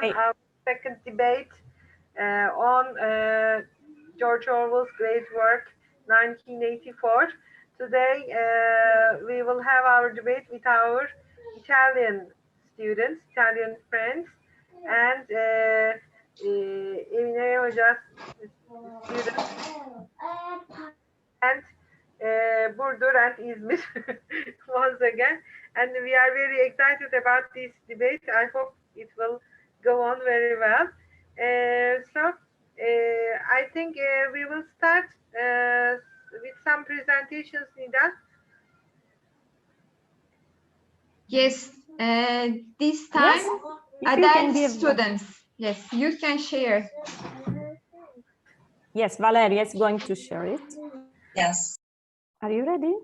Our second debate on George Orwell's great work, 1984. Today, we will have our debate with our Italian students, Italian friends, and Emine Hoca's students, and Burdur and Izmir once again. And we are very excited about this debate. I hope it will go on very well. I think we will start with some presentations, Nida. Yes, this time adult students. Yes, you can share. Yes, Valeria is going to share it. Yes. Are you ready?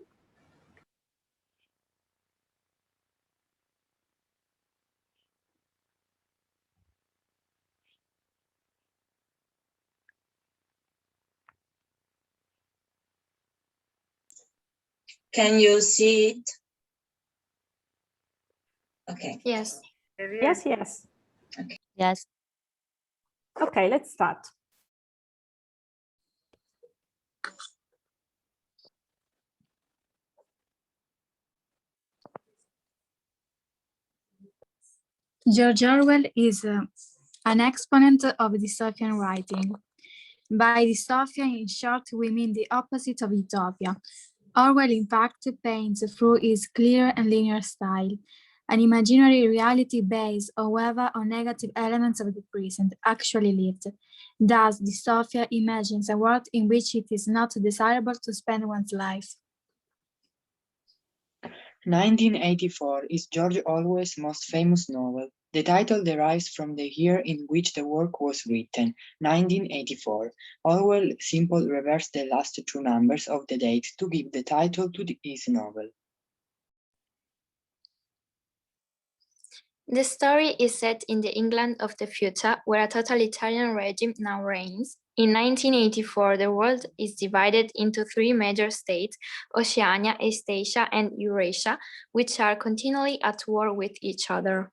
Can you see it? Okay. Yes. Yes, yes. Okay. Yes. Okay, let's start. George Orwell is an exponent of dystopian writing. By dystopia, in short, we mean the opposite of utopia. Orwell, in fact, paints through his clear and linear style an imaginary reality based, however, on negative elements of the present, actually lived. Thus, dystopia imagines a world in which it is not desirable to spend one's life. 1984 is George Orwell's most famous novel. The title derives from the year in which the work was written, 1984. Orwell simply reversed the last two numbers of the date to give the title to his novel. The story is set in the England of the future, where a totalitarian regime now reigns. In 1984, the world is divided into three major states, Oceania, East Asia, and Eurasia, which are continually at war with each other.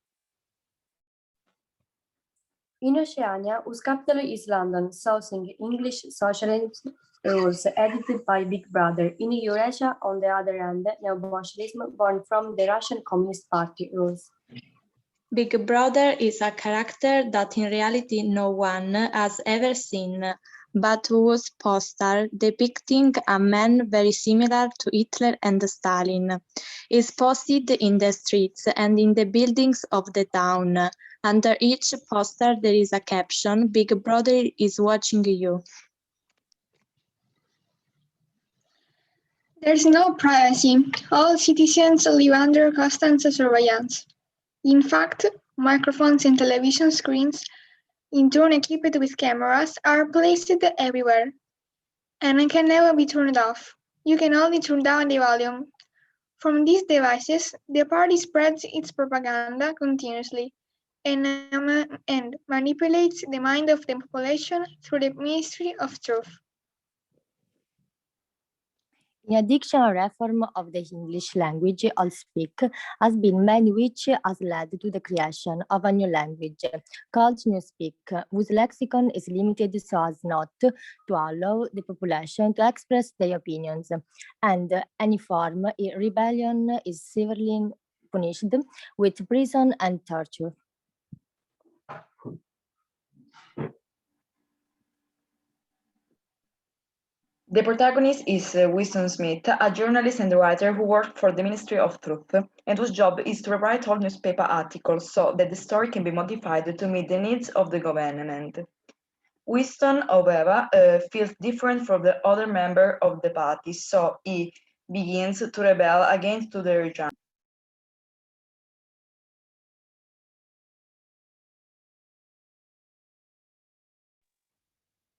In Oceania, whose capital is London, sourcing English socialism rules edited by Big Brother. In Eurasia, on the other hand, neo-Bolshevism born from the Russian Communist Party rules. Big Brother is a character that in reality no one has ever seen, but whose poster depicting a man very similar to Hitler and Stalin is posted in the streets and in the buildings of the town. Under each poster there is a caption, "Big Brother is watching you." There's no privacy. All citizens live under constant surveillance. In fact, microphones and television screens, in turn equipped with cameras, are placed everywhere and can never be turned off. You can only turn down the volume. From these devices, the party spreads its propaganda continuously and manipulates the mind of the population through the Ministry of Truth. In addition, a reform of the English language, All Speak, has been made, which has led to the creation of a new language called Newspeak, whose lexicon is limited so as not to allow the population to express their opinions, and any form of rebellion is severely punished with prison and torture. The protagonist is Winston Smith, a journalist and writer who worked for the Ministry of Truth, and whose job is to rewrite all newspaper articles so that the story can be modified to meet the needs of the government. Winston, however, feels different from the other member of the party, so he begins to rebel against the regime.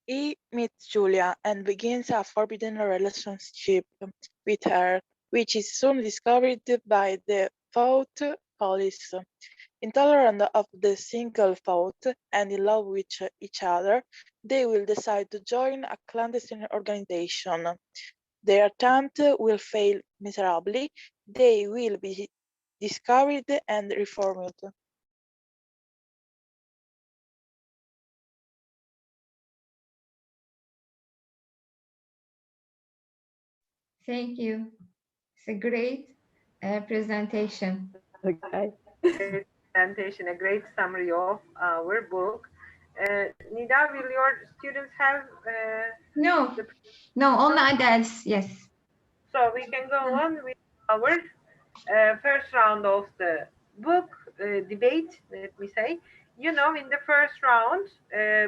He meets Julia and begins a forbidden relationship with her, which is soon discovered by the Thought police. Intolerant of the single thought and in love with each other, they will decide to join a clandestine organization. Their attempt will fail miserably. They will be discovered and reformed. Thank you. It's a great presentation. Okay. Great presentation, a great summary of our book. Nida, will your students have No, no, only adults, yes. So we can go on with our first round of the book debate, let me say. You know, in the first round,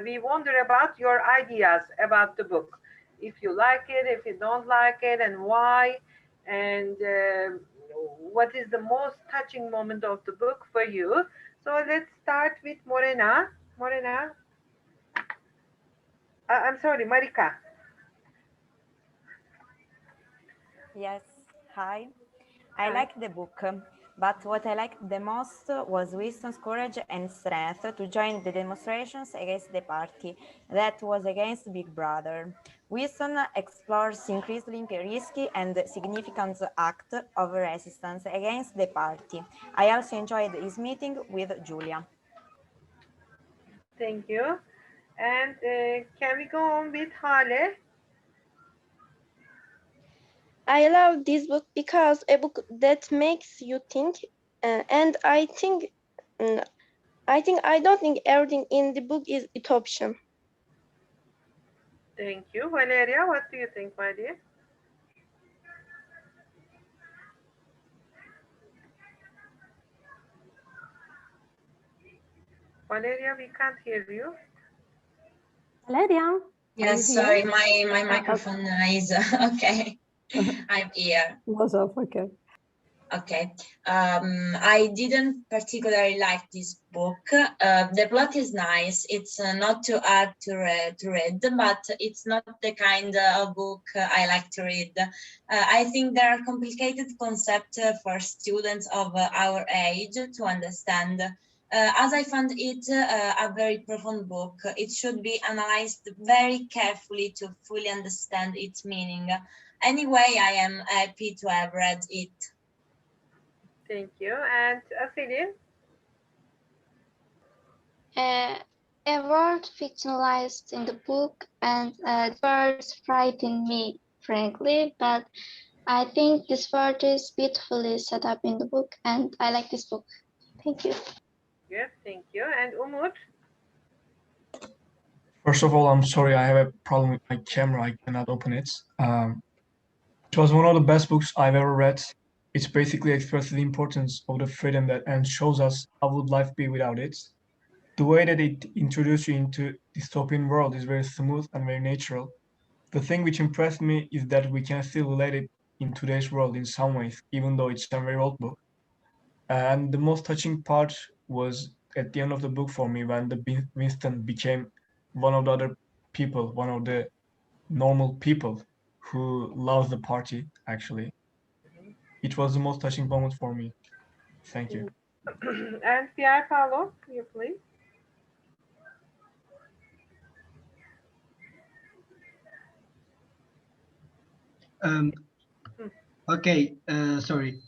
we wonder about your ideas about the book. If you like it, if you don't like it, and why, and what is the most touching moment of the book for you. So let's start with Morena. Morena. I'm sorry, Marika. Yes, hi. I like the book, but what I liked the most was Winston's courage and strength to join the demonstrations against the party that was against Big Brother. Winston explores increasingly risky and significant act of resistance against the party. I also enjoyed his meeting with Julia. Thank you. And can we go on with Hale? I love this book because a book that makes you think, and I don't think everything in the book is utopian. Thank you. Valeria, what do you think, my dear? Valeria, we can't hear you. Valeria? Yes, sorry, my microphone is okay. I'm here. Was off, okay. Okay. I didn't particularly like this book. The plot is nice. It's not too hard to read, but it's not the kind of book I like to read. I think there are complicated concepts for students of our age to understand. As I found it a very profound book, it should be analyzed very carefully to fully understand its meaning. Anyway, I am happy to have read it. Thank you. And Asilin? A word fictionalized in the book, and the words frighten me, frankly, but I think this word is beautifully set up in the book, and I like this book. Thank you. Good, thank you. And Umut? First of all, I'm sorry, I have a problem with my camera. I cannot open it. It was one of the best books I've ever read. It basically expresses the importance of the freedom and shows us how would life be without it. The way that it introduced you into dystopian world is very smooth and very natural. The thing which impressed me is that we can still relate it in today's world in some ways, even though it's a very old book. And the most touching part was at the end of the book for me when the Winston became one of the other people, one of the normal people who loves the party, actually. It was the most touching moment for me. Thank you. And Pierre Paolo, you please. Okay, sorry.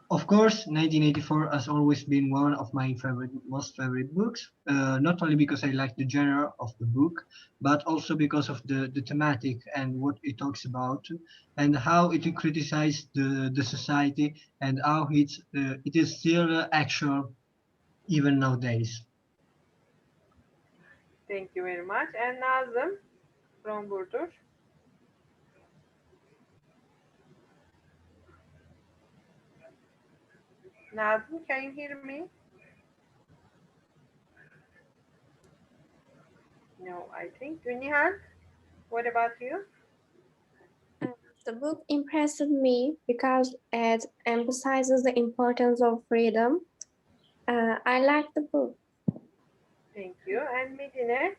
Of course, 1984 has always been one of my most favorite books, not only because I like the genre of the book, but also because of the thematic and what it talks about, and how it criticizes the society, and how it is still actual even nowadays. Thank you very much. And Nazım from Burdur. Nazım, can you hear me? No, I think. Nihal, what about you? The book impressed me because it emphasizes the importance of freedom. I like the book. Thank you. And Medine?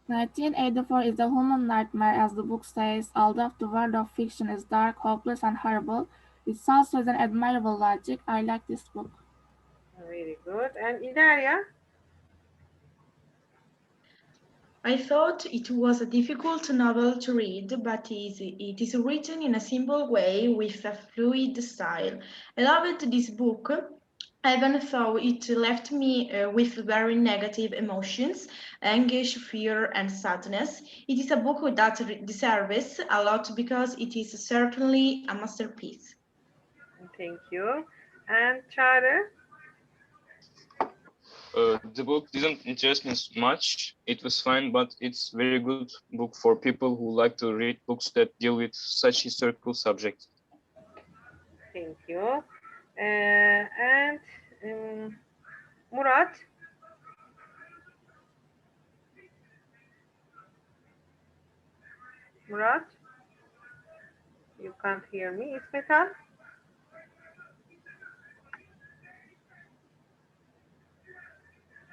1984 is a human nightmare, as the book says. Although the world of fiction is dark, hopeless, and horrible, it also has an admirable logic. I like this book. Very good. And Ilaria? I thought it was a difficult novel to read, but it is written in a simple way with a fluid style. I loved this book even though it left me with very negative emotions, anguish, fear, and sadness. It is a book that deserves a lot because it is certainly a masterpiece. Thank you. And Çağrı? The book didn't interest me much. It was fine, but it's very good book for people who like to read books that deal with such historical subjects. Thank you. And Murat? Murat? You can't hear me. İsmet Han?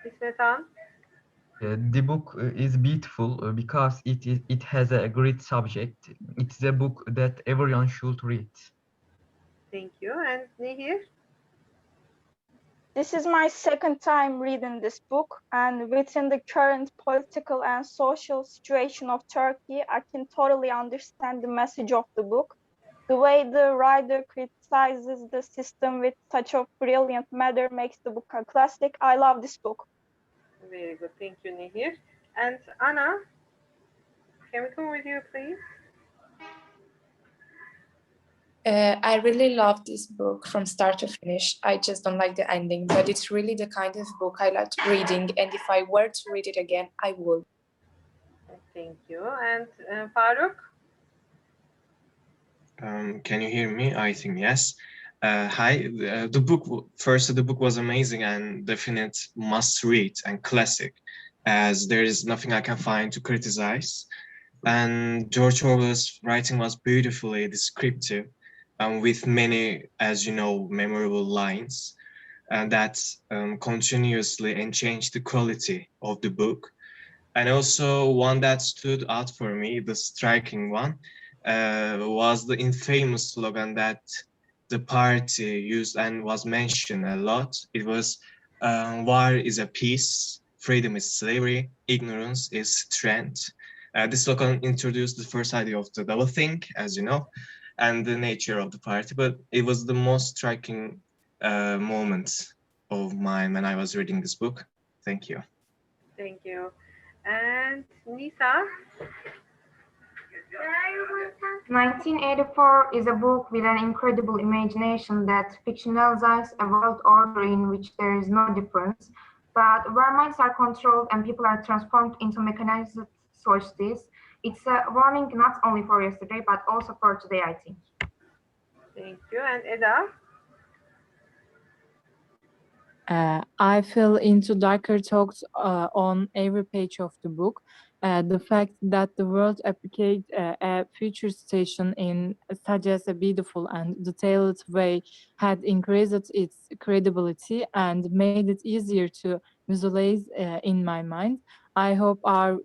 İsmet Han? The book is beautiful because it has a great subject. It's a book that everyone should read. Thank you. And Nihir? This is my second time reading this book, and within the current political and social situation of Turkey, I can totally understand the message of the book. The way the writer criticizes the system with such a brilliant manner makes the book a classic. I love this book. Very good. Thank you, Nihir. And Anna, can we come with you, please? I really love this book from start to finish. I just don't like the ending, but it's really the kind of book I like reading, and if I were to read it again, I would. Thank you. And Faruk? Can you hear me? I think yes. Hi. The book was amazing and definite must read and classic, as there is nothing I can find to criticize. And George Orwell's writing was beautifully descriptive, with many, as you know, memorable lines, and that continuously changed the quality of the book. And also one that stood out for me, the striking one, was the infamous slogan that the party used and was mentioned a lot. It was, war is a peace, freedom is slavery, ignorance is strength. This slogan introduced the first idea of the doublethink, as you know, and the nature of the party, but it was the most striking moment of mine when I was reading this book. Thank you. Thank you. And Nisa? 1984 is a book with an incredible imagination that fictionalizes a world order in which there is no difference, but where minds are controlled and people are transformed into mechanized societies. It's a warning not only for yesterday, but also for today, I think. Thank you. And Eda? I fell into darker thoughts on every page of the book. The fact that the world applied a future station in such a beautiful and detailed way had increased its credibility and made it easier to visualize in my mind. I hope our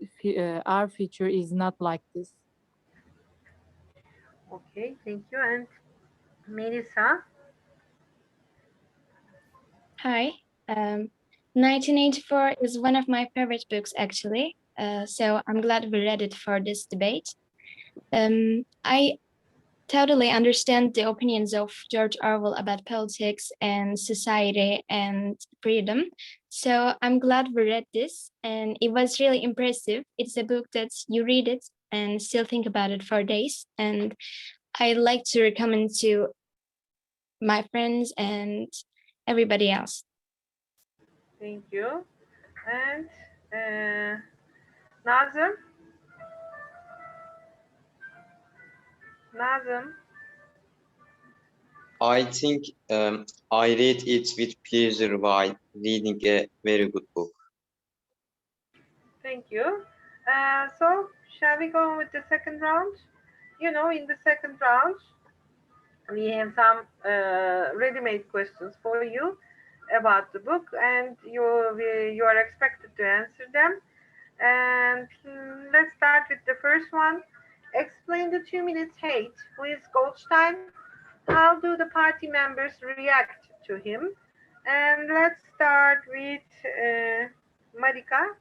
future is not like this. Okay, thank you. And Melissa? Hi. 1984 is one of my favorite books, actually. So I'm glad we read it for this debate. I totally understand the opinions of George Orwell about politics and society and freedom. So I'm glad we read this, and it was really impressive. It's a book that you read it and still think about it for days. And I like to recommend to my friends and everybody else. Thank you. And Nazım? Nazım? I think I read it with pleasure while reading a very good book. Thank you. So, shall we go with the second round? You know, in the second round, we have some ready-made questions for you about the book, and you are expected to answer them. And let's start with the first one. Explain the 2 minutes hate. Please, Goldstein. How do the party members react to him? And let's start with Marika.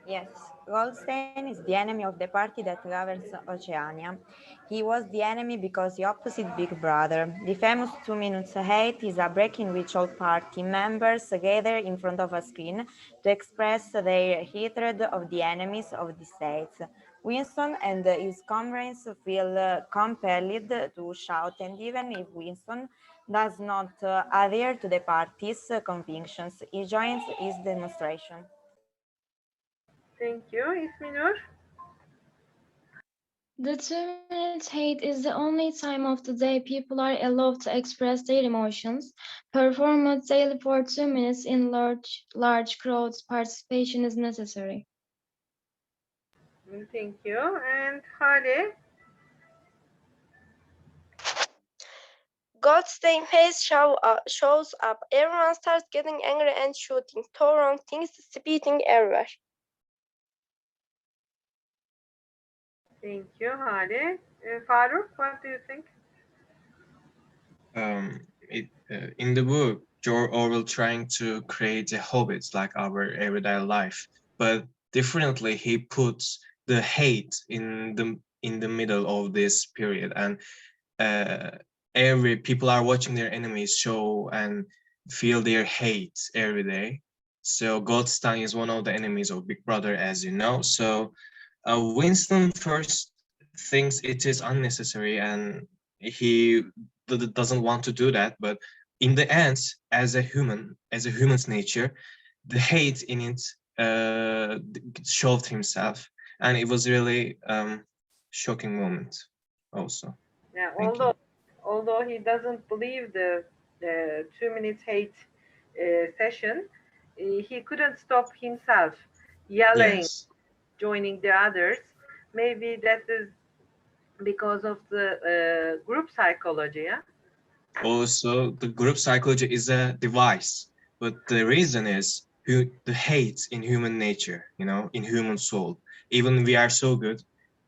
Yes. Goldstein is the enemy of the party that governs Oceania. He was the enemy because he opposite Big Brother. The famous 2 minutes hate is a break in which all party members gather in front of a screen to express their hatred of the enemies of the states. Winston and his comrades feel compelled to shout, and even if Winston does not adhere to the party's convictions, he joins his demonstration. Thank you. Isminur? The 2 minutes hate is the only time of the day people are allowed to express their emotions. Performance daily for 2 minutes in large crowds. Participation is necessary. Thank you. And Hale? Goldstein face shows up. Everyone starts getting angry and shooting, throwing things, spitting everywhere. Thank you, Hale. Faruk, what do you think? In the book, George Orwell trying to create a hobbit like our everyday life, but differently he puts the hate in the middle of this period, and every people are watching their enemies show and feel their hate every day. So Goldstein is one of the enemies of Big Brother, as you know. So Winston first thinks it is unnecessary and he doesn't want to do that, but in the end, as a human's nature, the hate in it showed himself, and it was really shocking moment also. Yeah, Thank although he doesn't believe the 2 minutes hate session, he couldn't stop himself yelling, Yes. joining the others. Maybe that is because of the group psychology, yeah? Also, the group psychology is a device, but the reason is the hate in human nature, in human soul. Even we are so good,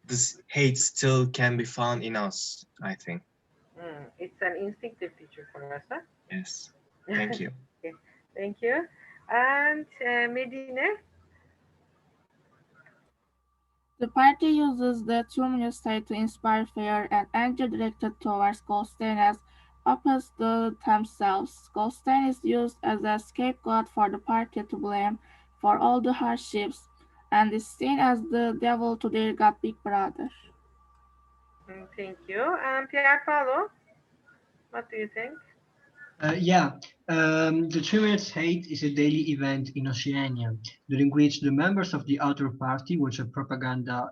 this hate still can be found in us, I think. It's an instinctive feature for us, huh? Yes. Thank you. Okay. Thank you. And Medine? The party uses the 2 minute state to inspire fear and anger directed towards Goldstein as opposed to themselves. Goldstein is used as a scapegoat for the party to blame for all the hardships and is seen as the devil to their god Big Brother. Thank you. And Pierre Paolo, what do you think? The 2 minutes hate is a daily event in Oceania, during which the members of the other party watch a propaganda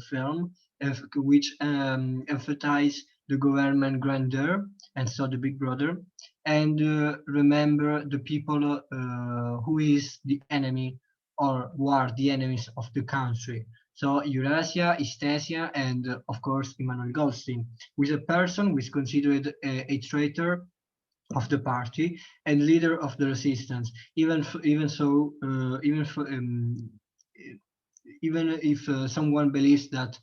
film which emphasize the government grandeur and so the Big Brother, and remember the people who is the enemy or who are the enemies of the country. So Eurasia, Istasia, and of course Emmanuel Goldstein, who is a person who is considered a traitor of the party and leader of the resistance. Even if someone believes that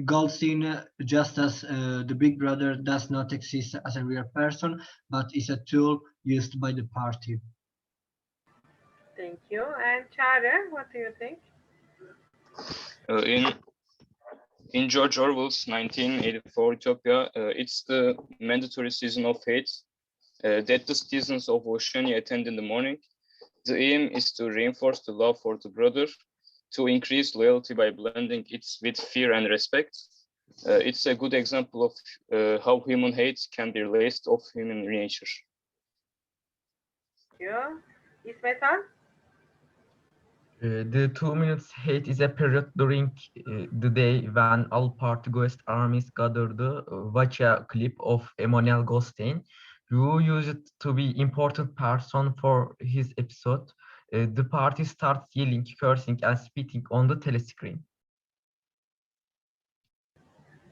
Goldstein, just as the Big Brother, does not exist as a real person, but is a tool used by the party. Thank you. And Chara, what do you think? In George Orwell's 1984 Utopia, it's the mandatory season of hate that the citizens of Oceania attend in the morning. The aim is to reinforce the love for the brother, to increase loyalty by blending it with fear and respect. It's a good example of how human hate can be related of human nature. Thank you. İsmet-Han? The 2 minutes hate is a period during the day when all party ghost armies gather to watch a clip of Emmanuel Goldstein, who used to be important person for his episode. The party starts yelling, cursing, and spitting on the telescreen.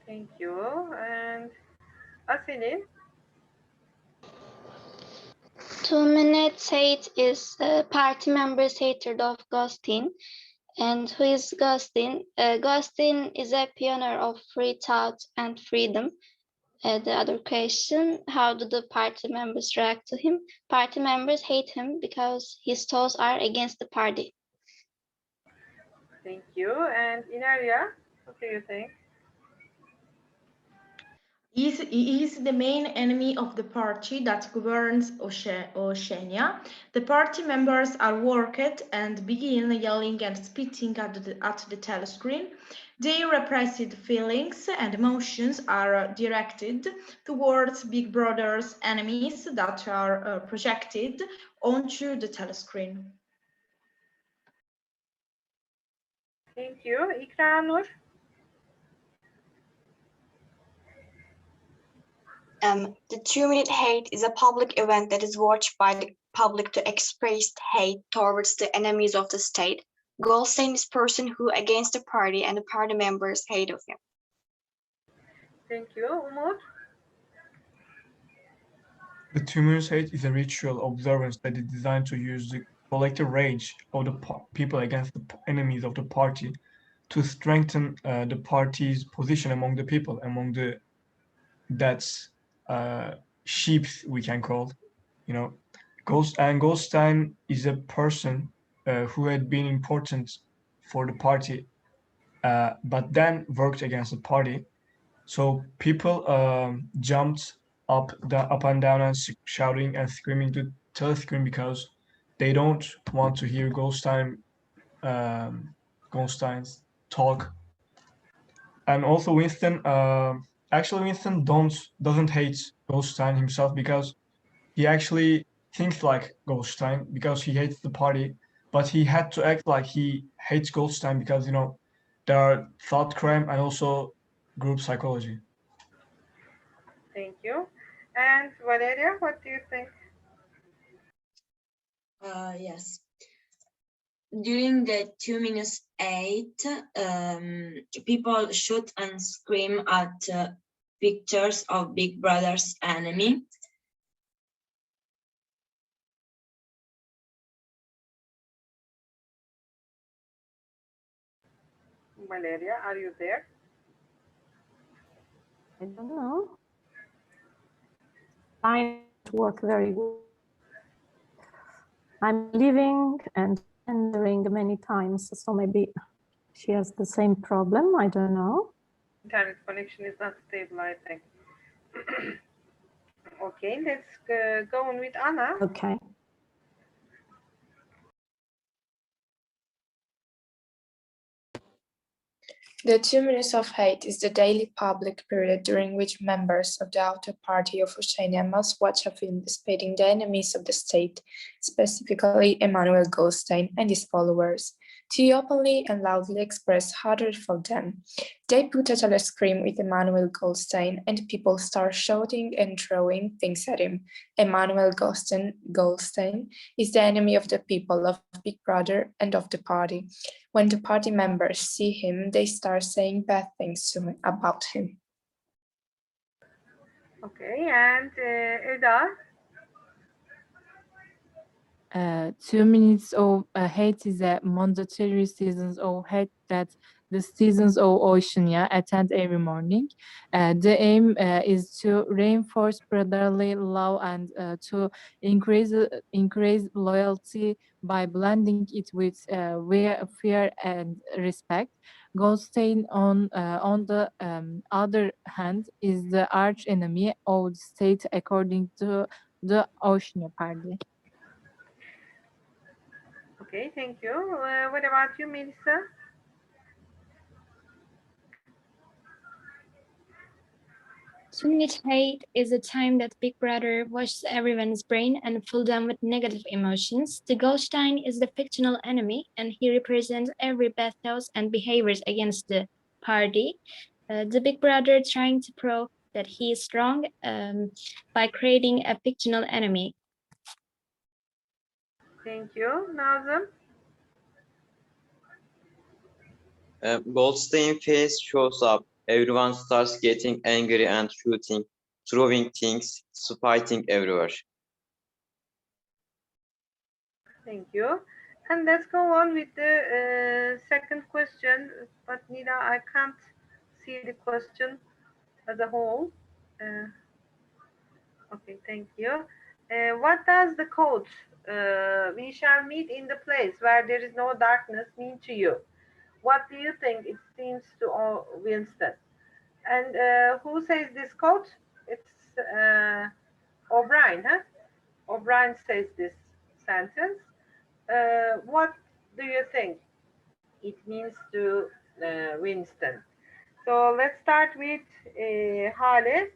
Thank you. And Asenin? 2 minutes hate is party members' hatred of Goldstein. And who is Goldstein? Goldstein is a pioneer of free thought and freedom. The other question, how do the party members react to him? Party members hate him because his thoughts are against the party. Thank you. And Inaria, what do you think? He is the main enemy of the party that governs Oceania. The party members are worked and begin yelling and spitting at the telescreen. Their repressed feelings and emotions are directed towards Big Brother's enemies that are projected onto the telescreen. Thank you. İkranur. The 2-minute hate is a public event that is watched by the public to express hate towards the enemies of the state. Goldstein is a person who against the party and the party members hate of him. Thank you. Umut. The 2 minute hate is a ritual observance that is designed to use the collective rage of the people against the enemies of the party to strengthen the party's position among the people, among the sheeps we can call, you know. Goldstein is a person who had been important for the party, but then worked against the party. So people jumped up and down and shouting and screaming to telescreen because they don't want to hear Goldstein's talk. And also Winston doesn't hate Goldstein himself because he actually thinks like Goldstein because he hates the party, but he had to act like he hates Goldstein because, you know, there are thought crime and also group psychology. Thank you. And Valeria, what do you think? Yes. During the 2-minute people shoot and scream at pictures of Big Brother's enemy. Valeria, are you there? I don't know. Line work very good. I'm leaving and entering many times, so maybe she has the same problem. I don't know. Internet connection is not stable, I think. Okay, let's go on with Anna. Okay. The 2 minutes of hate is the daily public period during which members of the outer party of Oceania must watch a film depicting the enemies of the state, specifically Emmanuel Goldstein and his followers, to openly and loudly express hatred for them. They put a telescreen with Emmanuel Goldstein and people start shouting and throwing things at him. Emmanuel Goldstein is the enemy of the people, of Big Brother and of the party. When the party members see him, they start saying bad things about him. Okay, and Eda? 2 minutes of hate is a mandatory seasons of hate that the citizens of Oceania attend every morning. The aim is to reinforce brotherly love and to increase loyalty by blending it with fear and respect. Goldstein, on the other hand, is the arch enemy of the state according to the Oceania Party. Okay, thank you. What about you, Melissa? Two-minute hate is a time that Big Brother washes everyone's brain and fills them with negative emotions. The Goldstein is the fictional enemy, and he represents every bad thoughts and behaviors against the party. The Big Brother trying to prove that he is strong by creating a fictional enemy. Thank you. Nazım? Goldstein face shows up. Everyone starts getting angry and shooting, throwing things, fighting everywhere. Thank you. And let's go on with the second question. But Nida, I can't see the question as a whole. Okay, thank you. What does the quote, we shall meet in the place where there is no darkness, mean to you? What do you think it seems to Winston? And who says this quote? It's O'Brien, huh? O'Brien says this sentence. What do you think it means to Winston? So let's start with Hale.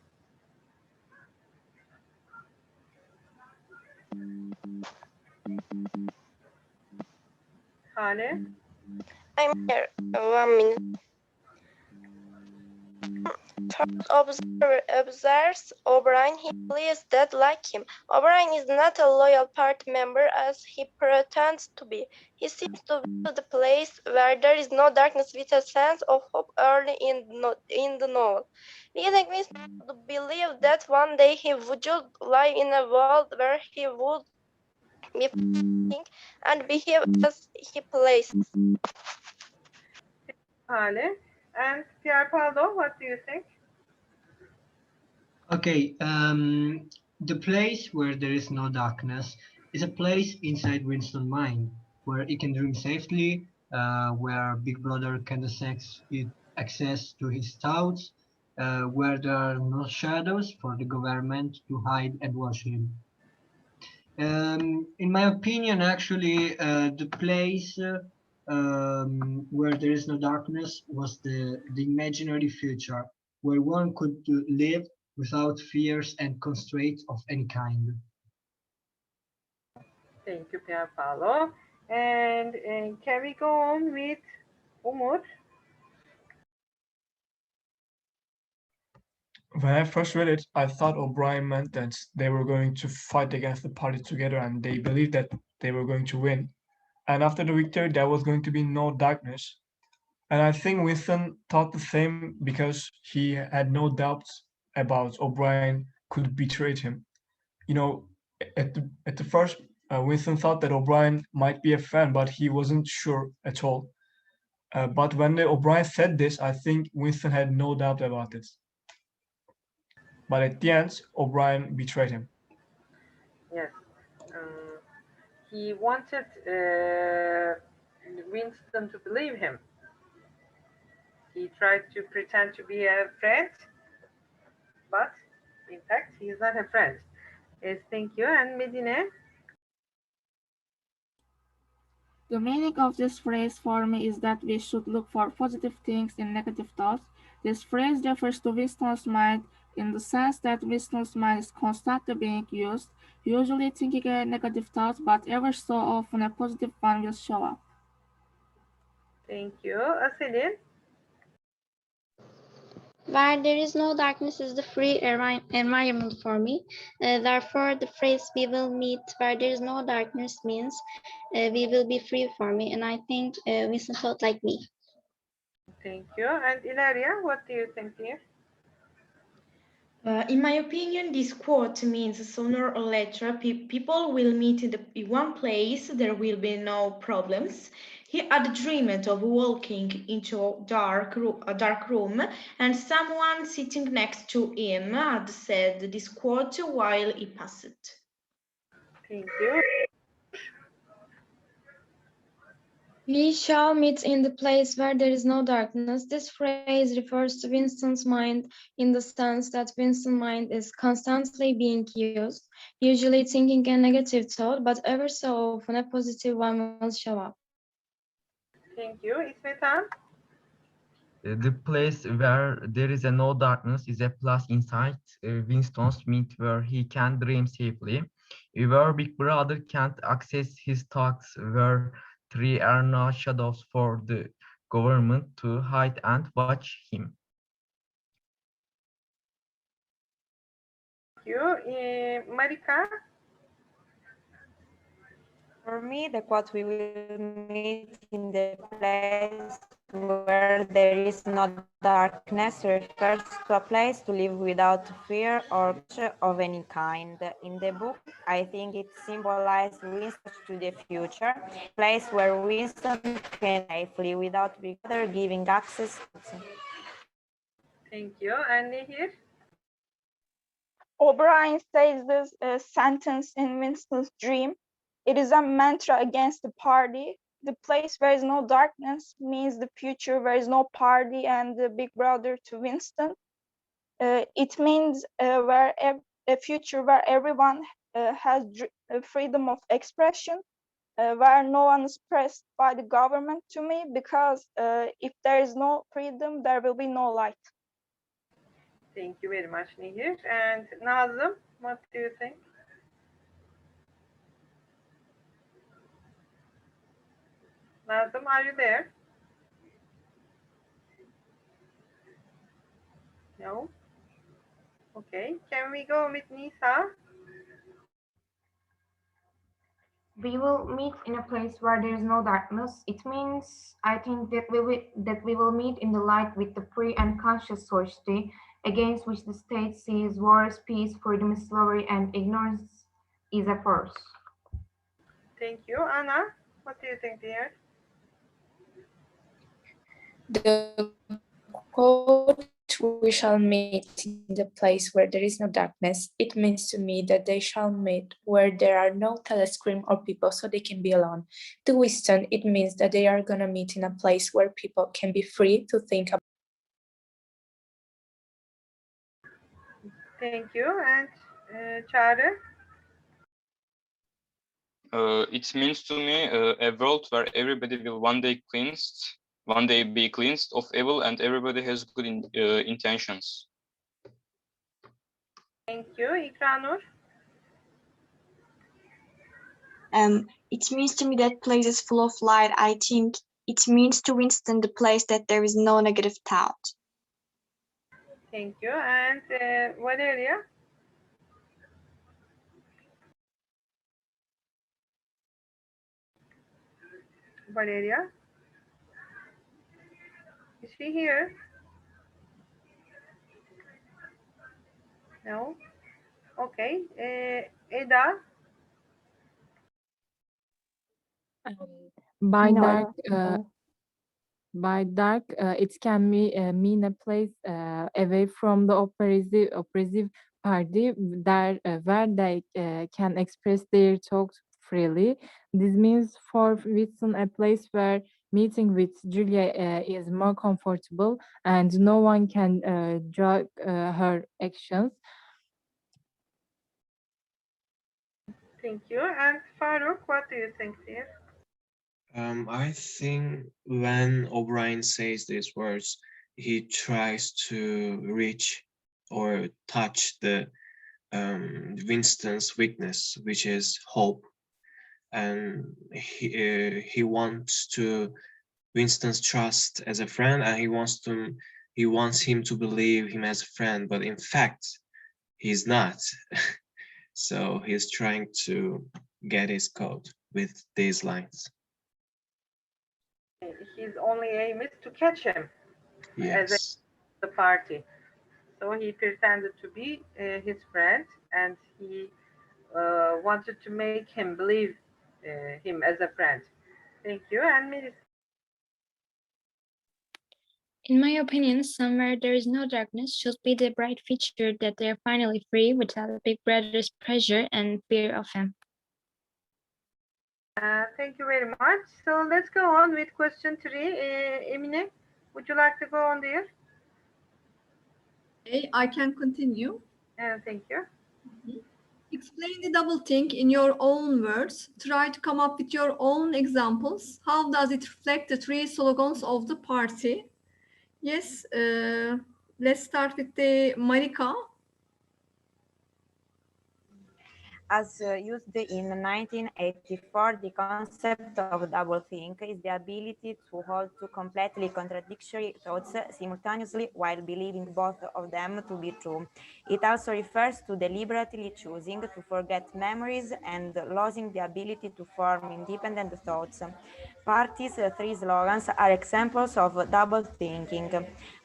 Hale. I'm here. 1 minute. Observer observes O'Brien. He believes that, like him, O'Brien is not a loyal party member as he pretends to be. He seems to view the place where there is no darkness with a sense of hope early in the novel. Leading me to believe that one day he would live in a world where he would be free and behave as he pleases. Hale. And Pierre Paolo, what do you think? Okay, the place where there is no darkness is a place inside Winston's mind where he can dream safely, where Big Brother can access to his thoughts, where there are no shadows for the government to hide and watch him. In my opinion, actually, the place where there is no darkness was the imaginary future, where one could live without fears and constraints of any kind. Thank you, Pierre Paolo. And can we go on with Umut? When I first read it, I thought O'Brien meant that they were going to fight against the party together and they believed that they were going to win. And after the victory, there was going to be no darkness. And I think Winston thought the same because he had no doubts about O'Brien could betray him. You know, at the first, Winston thought that O'Brien might be a friend, but he wasn't sure at all. But when O'Brien said this, I think Winston had no doubt about it. But at the end, O'Brien betrayed him. Yes. He wanted Winston to believe him. He tried to pretend to be a friend, but in fact, he is not a friend. Yes, thank you. And Medine? The meaning of this phrase for me is that we should look for positive things in negative thoughts. This phrase refers to Winston's mind in the sense that Winston's mind is constantly being used, usually thinking a negative thought, but ever so often a positive one will show up. Thank you. Selin? Where there is no darkness is the free environment for me. Therefore, the phrase "we will meet where there is no darkness" means we will be free for me, and I think Winston thought like me. Thank you. And Ilaria, what do you think here? In my opinion, this quote means sooner or later people will meet in one place, there will be no problems. He had dreamed of walking into a dark room and someone sitting next to him had said this quote while he passed. Thank you. We shall meet in the place where there is no darkness. This phrase refers to Winston's mind in the sense that Winston's mind is constantly being used, usually thinking a negative thought, but ever so often a positive one will show up. Thank you. Ismetan? The place where there is no darkness is a place inside Winston's mind where he can dream safely, where Big Brother can't access his thoughts, where there are no shadows for the government to hide and watch him. Thank you. Marika? For me, the quote "we will meet in the place where there is no darkness" refers to a place to live without fear or of any kind. In the book, I think it symbolizes Winston to the future, a place where Winston can safely without Big Brother giving access to. Thank you. And here? O'Brien says this sentence in Winston's dream. It is a mantra against the party. the place where is no darkness means the future where is no party and the big brother to Winston. It means a future where everyone has freedom of expression, where no one is pressed by the government to me, because if there is no freedom, there will be no light. Thank you very much, Nihir. And Nazım, what do you think? Nazım, are you there? No? Okay, can we go with Nisa? We will meet in a place where there is no darkness. It means, I think, that we will meet in the light with the free and conscious society against which the state sees war as peace, freedom is slavery, and ignorance is a force. Thank you. Anna, what do you think, dear? The quote, "We shall meet in the place where there is no darkness," it means to me that they shall meet where there are no telescreen or people so they can be alone. To Winston, it means that they are gonna meet in a place where people can be free to think about. Thank you. And Çağrı? It means to me a world where everybody will one day be cleansed of evil, and everybody has good intentions. Thank you. İkranur? It means to me that place is full of light. I think it means to Winston the place that there is no negative thought. Thank you. And Valeria? Valeria? Is she here? No? Okay. Eda? By No, dark, no. it can mean a place away from the oppressive party where they can express their thoughts freely. This means for Winston a place where meeting with Julia is more comfortable and no one can judge her actions. Thank you. And Faruk, what do you think, dear? I think when O'Brien says these words, he tries to reach or touch the Winston's weakness, which is hope, and he wants to Winston's trust as a friend, and he wants him to believe him as a friend, but in fact, he's not. So he's trying to get his code with these lines. His only aim is to catch him as the party. So he pretended to be his friend, and he wanted to make him believe him as a friend. Thank you. And Melissa? In my opinion, somewhere there is no darkness should be the bright feature that they are finally free without Big Brother's pressure and fear of him. Thank you very much. So let's go on with question 3. Emine, would you like to go on, dear? Okay, I can continue. Thank you. Explain the double think in your own words. Try to come up with your own examples. How does it reflect the 3 slogans of the party? Yes, let's start with the Marika. As used in 1984, the concept of doublethink is the ability to hold two completely contradictory thoughts simultaneously while believing both of them to be true. It also refers to deliberately choosing to forget memories and losing the ability to form independent thoughts. Party's 3 slogans are examples of double thinking.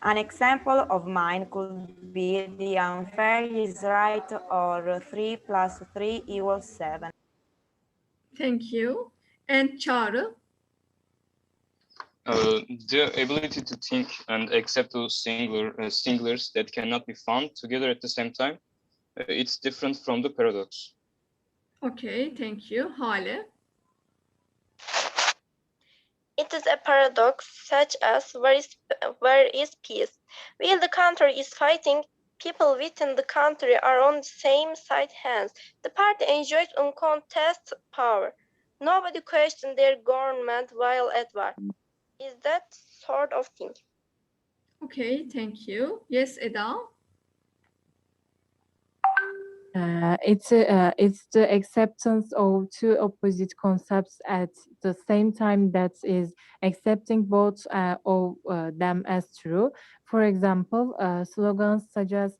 An example of mine could be "the unfair is right" or 3 + 3 = 7. Thank you. And Çağrı? The ability to think and accept those singulars that cannot be found together at the same time. It's different from the paradox. Okay, thank you. Hale? It is a paradox such as where is peace? While the country is fighting, people within the country are on the same side hands. The party enjoys uncontested power. Nobody questions their government while at war. Is that sort of thing? Okay, thank you. Yes, Eda. It's the acceptance of two opposite concepts at the same time that is accepting both of them as true. For example, slogans such as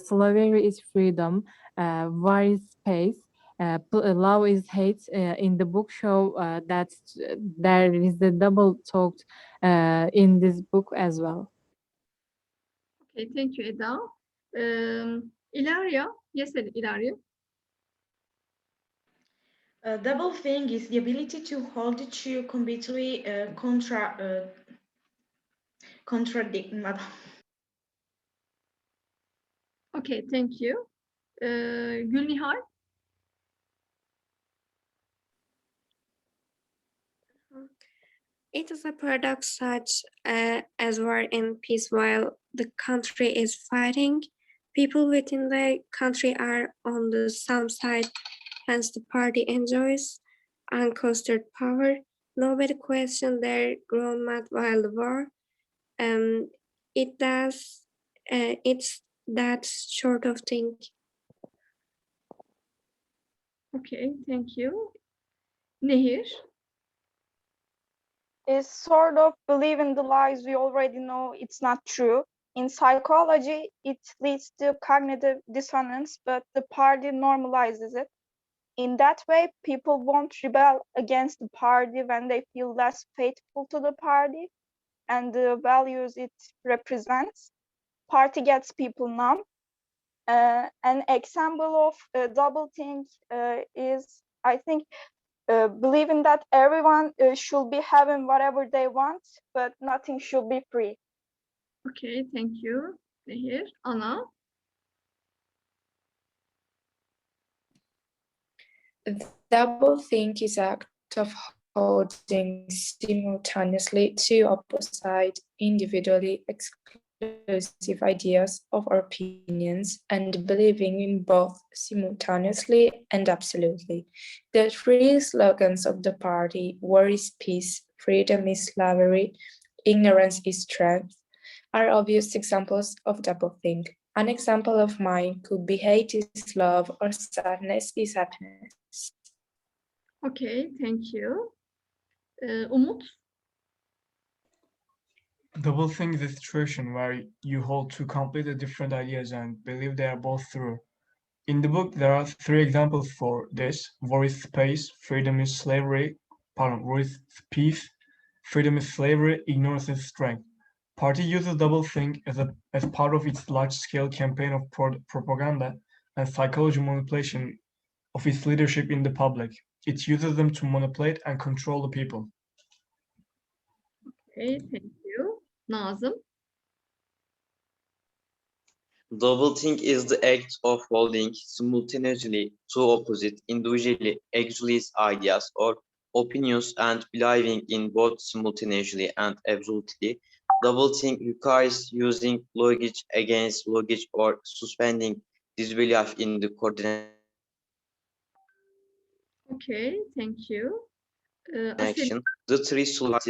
slavery is freedom, war is space, love is hate in the book show that there is a double talk in this book as well. Okay, thank you, Eda. Ilaria. Yes, Ilaria. Double thing is the ability to hold two completely contradict. Okay, thank you. Gülnihal. It is a paradox such as war and peace while the country is fighting. People within the country are on the same side, hence the party enjoys uncontested power. Nobody questions their government while the war. It's that sort of thing. Okay, thank you. Nehir. Is sort of believe in the lies we already know it's not true. In psychology, it leads to cognitive dissonance, but the party normalizes it. In that way, people won't rebel against the party when they feel less faithful to the party and the values it represents. Party gets people numb. An example of doublethink is, I think, believing that everyone should be having whatever they want, but nothing should be free. Okay, thank you, Nehir. Ana. Doublethink is act of holding simultaneously two opposite, individually exclusive ideas or opinions and believing in both simultaneously and absolutely. The three slogans of the party, war is peace, freedom is slavery, ignorance is strength, are obvious examples of doublethink. An example of mine could be hate is love or sadness is happiness. Okay, thank you. Umut. Doublethink is a situation where you hold two completely different ideas and believe they are both true. In the book, there are three examples for this. War is space, freedom is slavery, war is peace, freedom is slavery, ignorance is strength. Party uses doublethink as part of its large-scale campaign of propaganda and psychology manipulation of its leadership in the public. It uses them to manipulate and control the people. Okay, thank you. Nazım. Doublethink is the act of holding simultaneously two opposite, individually exclusive ideas or opinions and believing in both simultaneously and absolutely. Doublethink requires using logic against logic or suspending disbelief in the coordination. Okay, thank you. Action. The three slogans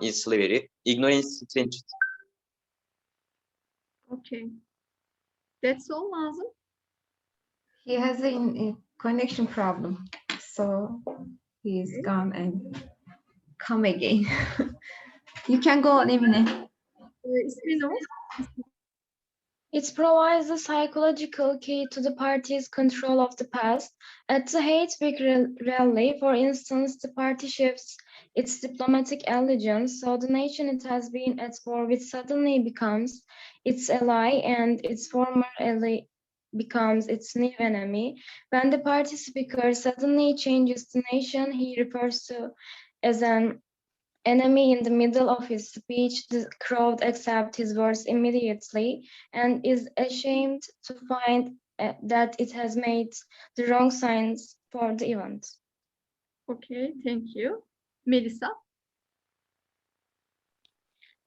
is slavery, ignorance, strange. Okay. That's all, Nazım. He has a connection problem, so he's gone and come again. You can go on, Emine. It provides the psychological key to the party's control of the past. At the hate week rally, for instance, the party shifts its diplomatic allegiance, so the nation it has been at war with suddenly becomes its ally, and its former ally becomes its new enemy. When the party speaker suddenly changes the nation he refers to as an enemy in the middle of his speech, the crowd accepts his words immediately and is ashamed to find that it has made the wrong signs for the event. Okay, thank you. Melissa.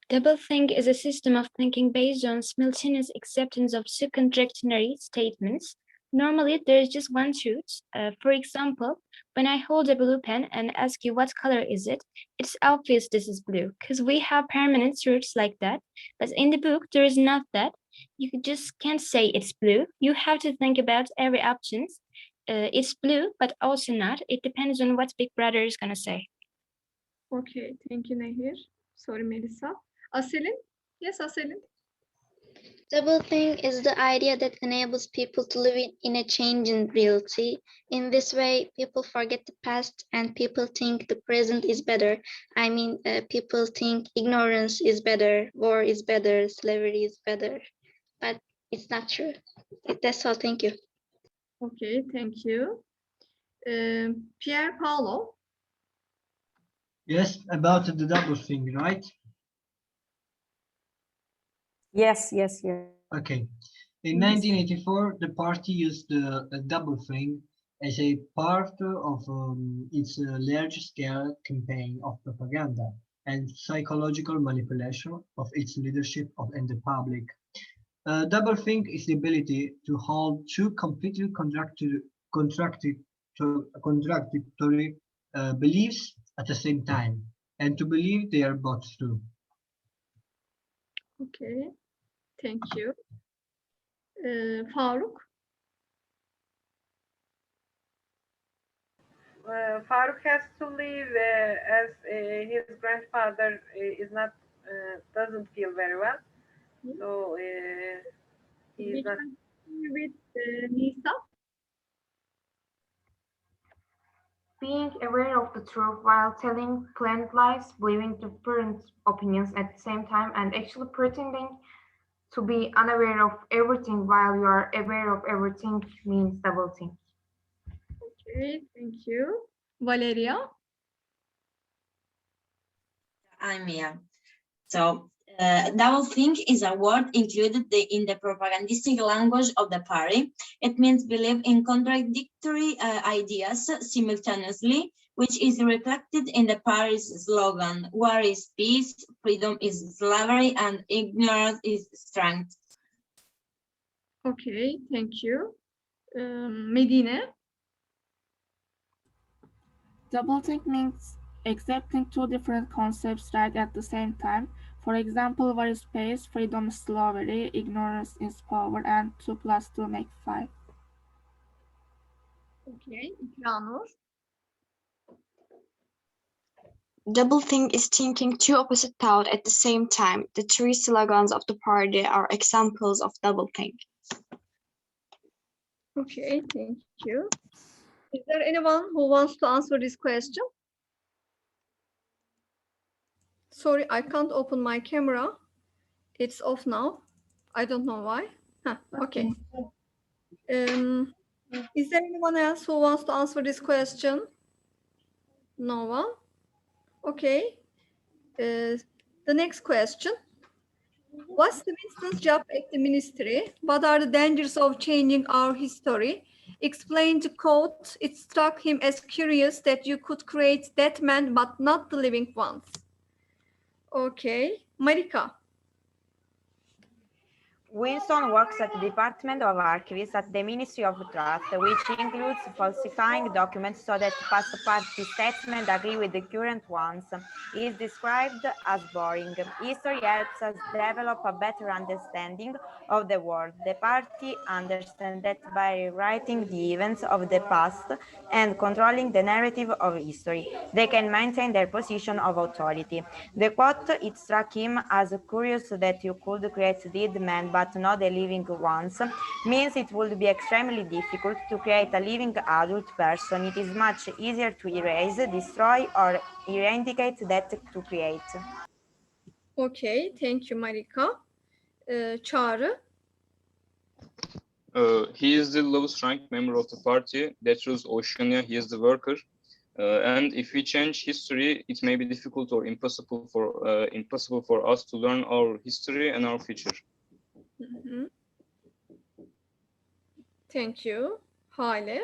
Doublethink is a system of thinking based on simultaneous acceptance of two contradictory statements. Normally, there is just one truth. For example, when I hold a blue pen and ask you what color is it, it's obvious this is blue because we have permanent truths like that. But in the book, there is not that. You just can't say it's blue. You have to think about every option. It's blue, but also not. It depends on what Big Brother is gonna say. Okay, thank you, Nehir. Sorry, Melissa. Aselin? Yes, Aselin. Doublethink is the idea that enables people to live in a changing reality. In this way, people forget the past and people think the present is better. I mean, people think ignorance is better, war is better, slavery is better. But it's not true. That's all. Thank you. Okay, thank you. Pier Paolo? Yes, about the double thing, right? Yes. Okay. In 1984, the party used the double thing as a part of its large-scale campaign of propaganda and psychological manipulation of its leadership and the public. Doublethink is the ability to hold two completely contradictory beliefs at the same time and to believe they are both true. Okay, thank you. Faruk? Faruk has to leave as his grandfather is not doesn't feel very well, so he's not. With Nisa? Being aware of the truth while telling planned lies, believing different opinions at the same time, and actually pretending to be unaware of everything while you are aware of everything means doublethink. Okay, thank you. Valeria? I'm Mia. So, doublethink is a word included in the propagandistic language of the party. It means believe in contradictory ideas simultaneously, which is reflected in the party's slogan: war is peace, freedom is slavery, and ignorance is strength. Okay, thank you. Medine? Doublethink means accepting two different concepts right at the same time. For example, war is peace, freedom is slavery, ignorance is power, and 2 + 2 make 5. Okay, İkranur? Doublethink is thinking two opposite thoughts at the same time. The three slogans of the party are examples of doublethink. Okay, thank you. Is there anyone who wants to answer this question? Sorry, I can't open my camera. It's off now. I don't know why. Okay. Is there anyone else who wants to answer this question? No one? Okay. The next question. What's Winston's job at the ministry? What are the dangers of changing our history? Explain the quote. It struck him as curious that you could create dead men, but not the living ones. Okay. Marika. Winston works at the Department of Archives at the Ministry of Trust, which includes falsifying documents so that past party statements agree with the current ones. He is described as boring. History helps us develop a better understanding of the world. The party understands that by rewriting the events of the past and controlling the narrative of history, they can maintain their position of authority. The quote, it struck him as curious that you could create dead men but not the living ones, means it would be extremely difficult to create a living adult person. It is much easier to erase, destroy, or eradicate than to create. Okay, thank you, Marika. Çağrı. He is the lowest ranked member of the party. That rules Oceania. He is the worker. And if we change history, it may be difficult or impossible for us to learn our history and our future. Thank you. Hale.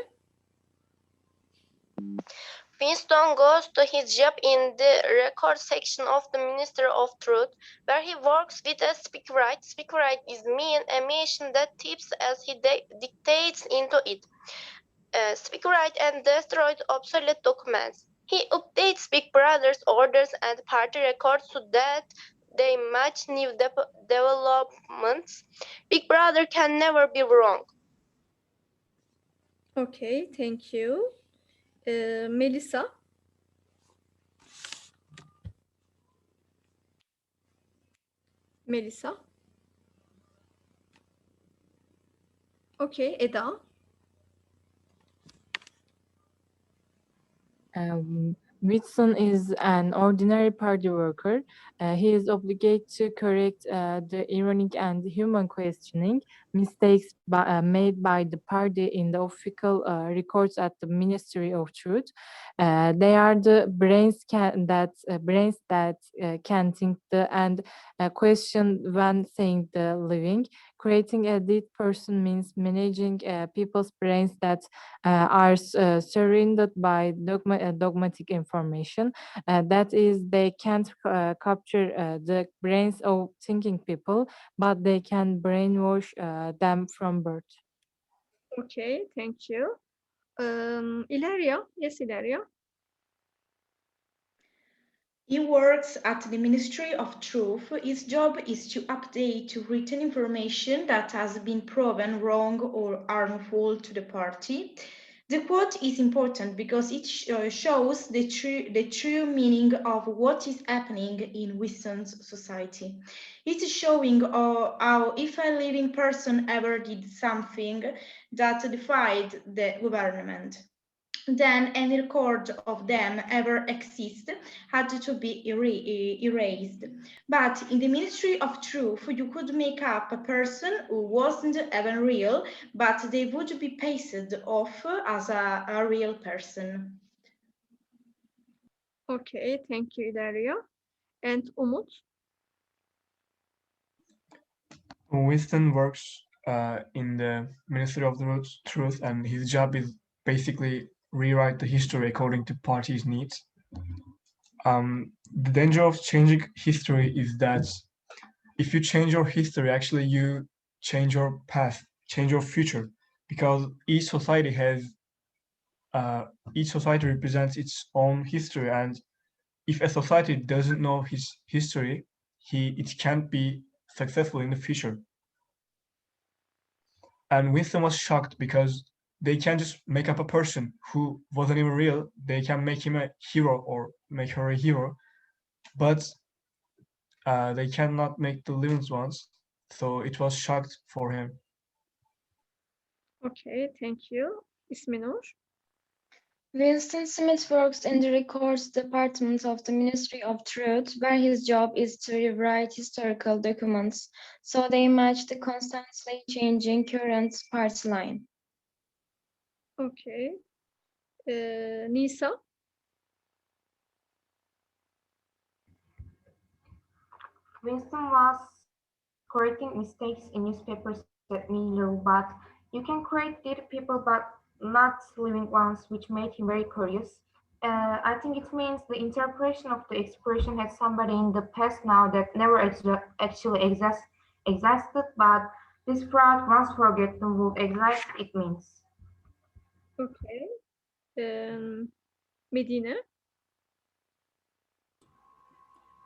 Winston goes to his job in the record section of the Ministry of Truth, where he works with a speakwrite. Speakwrite is a machine that types as he dictates into it. Speakwrite and destroys obsolete documents. He updates Big Brother's orders and party records so that they match new developments. Big Brother can never be wrong. Okay, thank you. Melissa? Melissa? Okay, Eda? Whitson is an ordinary party worker. He is obligated to correct the ironic and human questioning mistakes made by the party in the official records at the Ministry of Truth. They are the brains that can think and question when saying the living. Creating a dead person means managing people's brains that are surrounded by dogmatic information. That is, they can't capture the brains of thinking people, but they can brainwash them from birth. Okay, thank you. Ilaria? Yes, Ilaria? He works at the Ministry of Truth. His job is to update written information that has been proven wrong or harmful to the party. The quote is important because it shows the true meaning of what is happening in Winston's society. It's showing how if a living person ever did something that defied the government, then any record of them ever exist had to be erased. But in the Ministry of Truth, you could make up a person who wasn't even real, but they would be pasted off as a real person. Okay, thank you, Ilaria. And Umut? Winston works in the Ministry of the Truth, and his job is basically rewrite the history according to party's needs. The danger of changing history is that if you change your history, actually you change your past, change your future, because each society represents its own history, and if a society doesn't know his history, it can't be successful in the future. And Winston was shocked because they can't just make up a person who wasn't even real. They can make him a hero or make her a hero, but they cannot make the living ones. So it was shocked for him. Okay, thank you. Isminur? Winston Smith works in the Records Department of the Ministry of Truth, where his job is to rewrite historical documents so they match the constantly changing current party line. Okay. Nisa? Winston was correcting mistakes in newspapers at Milo, but you can correct dead people but not living ones, which made him very curious. I think it means the interpretation of the expression had somebody in the past now that never actually existed, but this fraud once forgotten would exist, it means. Okay. Medina?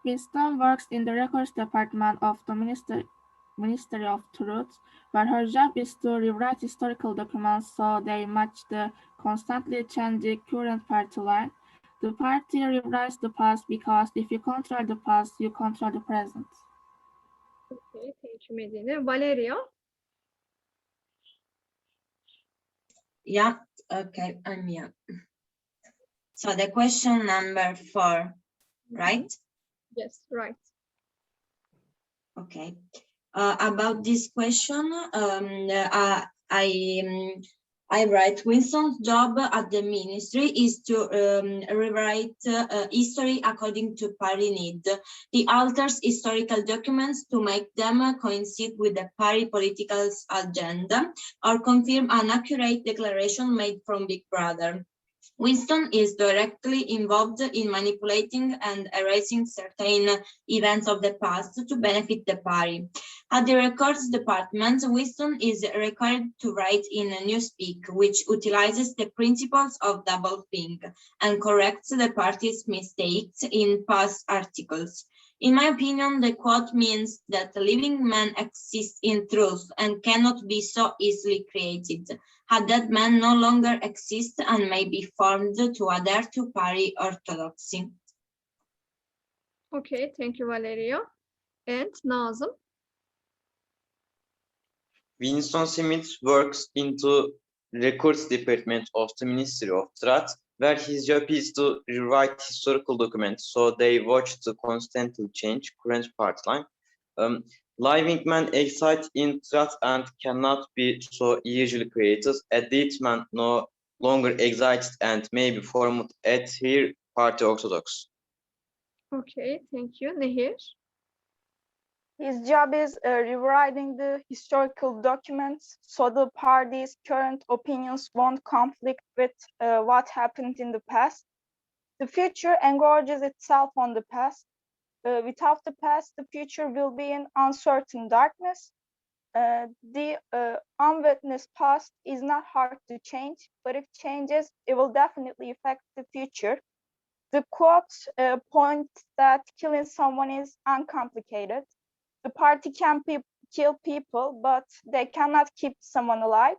Winston works in the Records Department of the Ministry of Truth, where her job is to rewrite historical documents so they match the constantly changing current party line. The party rewrites the past because if you control the past, you control the present. Okay, thank you, Medina. Valeria? Yeah, okay, I'm here. So the question number 4, right? Yes, right. Okay. About this question, I write Winston's job at the ministry is to rewrite history according to party need. He alters historical documents to make them coincide with the party political agenda or confirm an accurate declaration made from Big Brother. Winston is directly involved in manipulating and erasing certain events of the past to benefit the party. At the records department, Winston is required to write in newspeak, which utilizes the principles of doublethink and corrects the party's mistakes in past articles. In my opinion, the quote means that living man exists in truth and cannot be so easily created. Had that man no longer exist and may be formed to adhere to party orthodoxy. Okay, thank you, Valeria. And Nazım? Winston Smith works into records department of the Ministry of Truth, where his job is to rewrite historical documents so they watch to constantly change current party line. Living man exists in truth and cannot be so easily created. A dead man no longer exists and may be formed at here party orthodox. Okay, thank you. Nehir? His job is rewriting the historical documents so the party's current opinions won't conflict with what happened in the past. The future engorges itself on the past. Without the past, the future will be in uncertain darkness. The unwitnessed past is not hard to change, but if changes, it will definitely affect the future. The quote points that killing someone is uncomplicated. The party can kill people, but they cannot keep someone alive.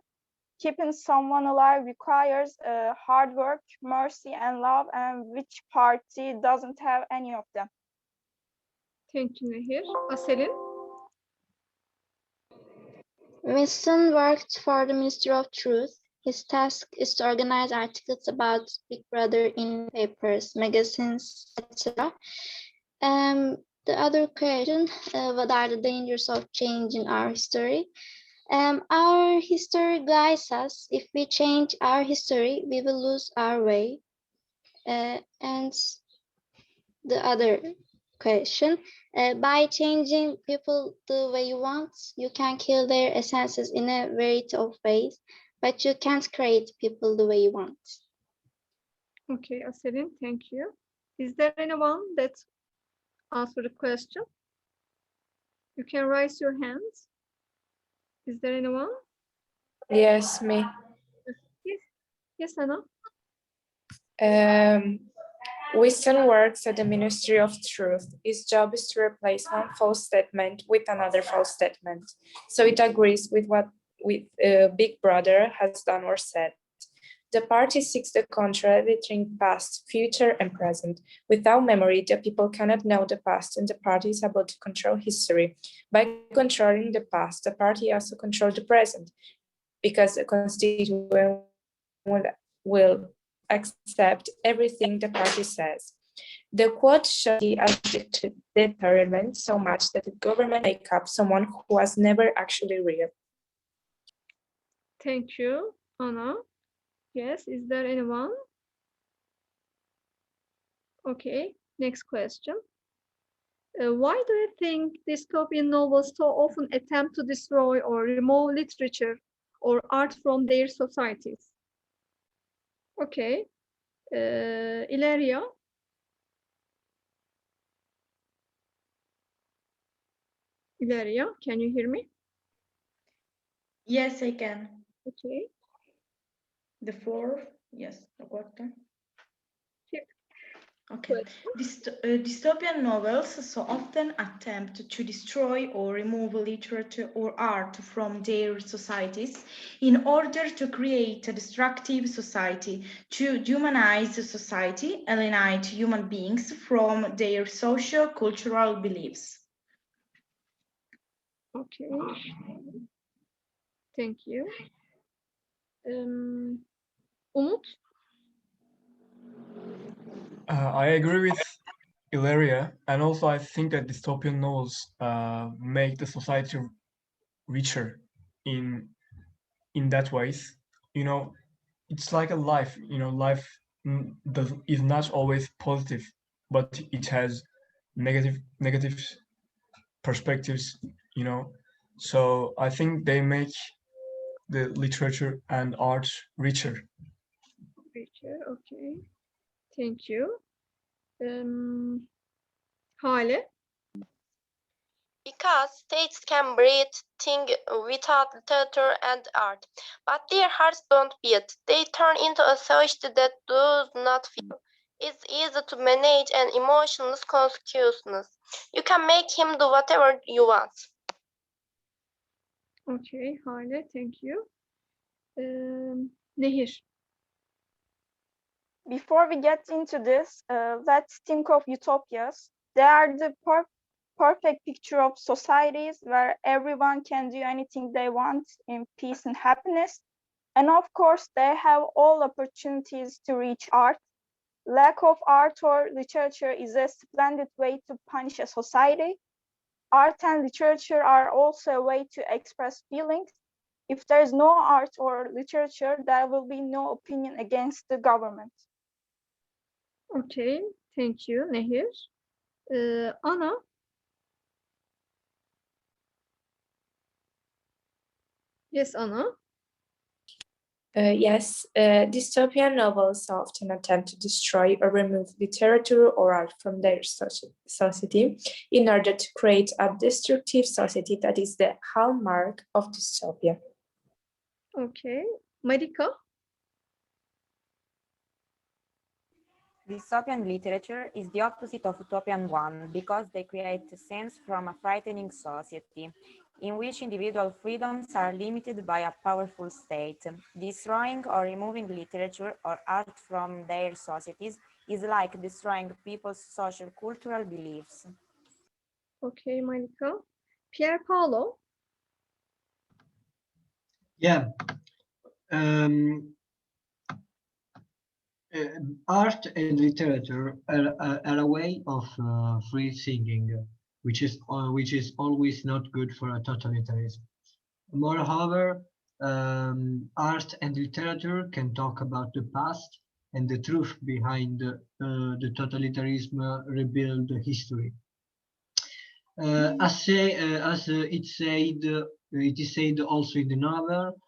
Keeping someone alive requires hard work, mercy, and love, and which party doesn't have any of them? Thank you, Nehir. Aselin? Winston worked for the Ministry of Truth. His task is to organize articles about Big Brother in papers, magazines, etc. The other question, what are the dangers of changing our history? Our history guides us. If we change our history, we will lose our way. And the other question, by changing people the way you want, you can kill their essences in a variety of ways, but you can't create people the way you want. Okay, Aselin, thank you. Is there anyone that answered the question? You can raise your hands. Is there anyone? Yes, me. Yes, yes, Anna. Winston works at the Ministry of Truth. His job is to replace one false statement with another false statement, so it agrees with what Big Brother has done or said. The party seeks the contradicting past, future, and present. Without memory, the people cannot know the past, and the party is able to control history. By controlling the past, the party also controls the present, because the constituent will accept everything the party says. The quote shows the deterrent so much that the government make up someone who was never actually real. Thank you, Anna. Yes, is there anyone? Okay, next question. Why do you think dystopian novels so often attempt to destroy or remove literature or art from their societies? Okay, Ilaria. Ilaria, can you hear me? Yes, I can. Okay. The fourth, yes, the quarter. Okay. Dystopian novels so often attempt to destroy or remove literature or art from their societies in order to create a destructive society, to dehumanize the society, alienate human beings from their socio-cultural beliefs. Okay. Thank you. Umut? I agree with Ilaria, and also I think that dystopian novels make the society richer in that ways. You know, it's like a life. You know, life is not always positive, but it has negative perspectives. You know, so I think they make the literature and art richer. Richer. here. Okay. Thank you. Hale. Because states can breathe, think without literature and art, but their hearts don't beat. They turn into a society that does not feel. It's easy to manage an emotionless consciousness. You can make him do whatever you want. Okay, Hale, thank you. Nehir. Before we get into this, let's think of utopias. They are the perfect picture of societies where everyone can do anything they want in peace and happiness. And of course, they have all opportunities to reach art. Lack of art or literature is a splendid way to punish a society. Art and literature are also a way to express feelings. If there is no art or literature, there will be no opinion against the government. Okay, thank you, Nehir. Anna. Yes, Anna. Yes, dystopian novels often attempt to destroy or remove literature or art from their society in order to create a destructive society that is the hallmark of dystopia. Okay, Marika. Dystopian literature is the opposite of utopian one because they create scenes from a frightening society in which individual freedoms are limited by a powerful state. Destroying or removing literature or art from their societies is like destroying people's social cultural beliefs. Okay, Marika. Pier Paolo. Yeah. Art and literature are a way of free thinking, which is always not good for a totalitarianism. Moreover, art and literature can talk about the past and the truth behind the totalitarianism rebuild history. It is said also in the novel,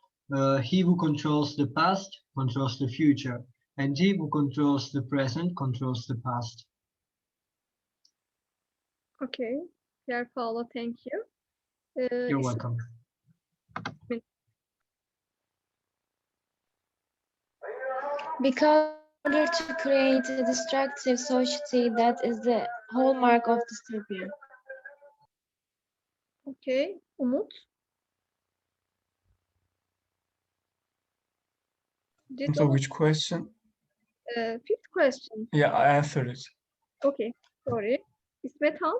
he who controls the past controls the future, and he who controls the present controls the past. Okay, Pier Paolo, thank you. You're welcome. Because in order to create a destructive society, that is the hallmark of dystopia. Okay, Umut. So which question? Fifth question. Yeah, I answered it. Okay, sorry. İsmet Han.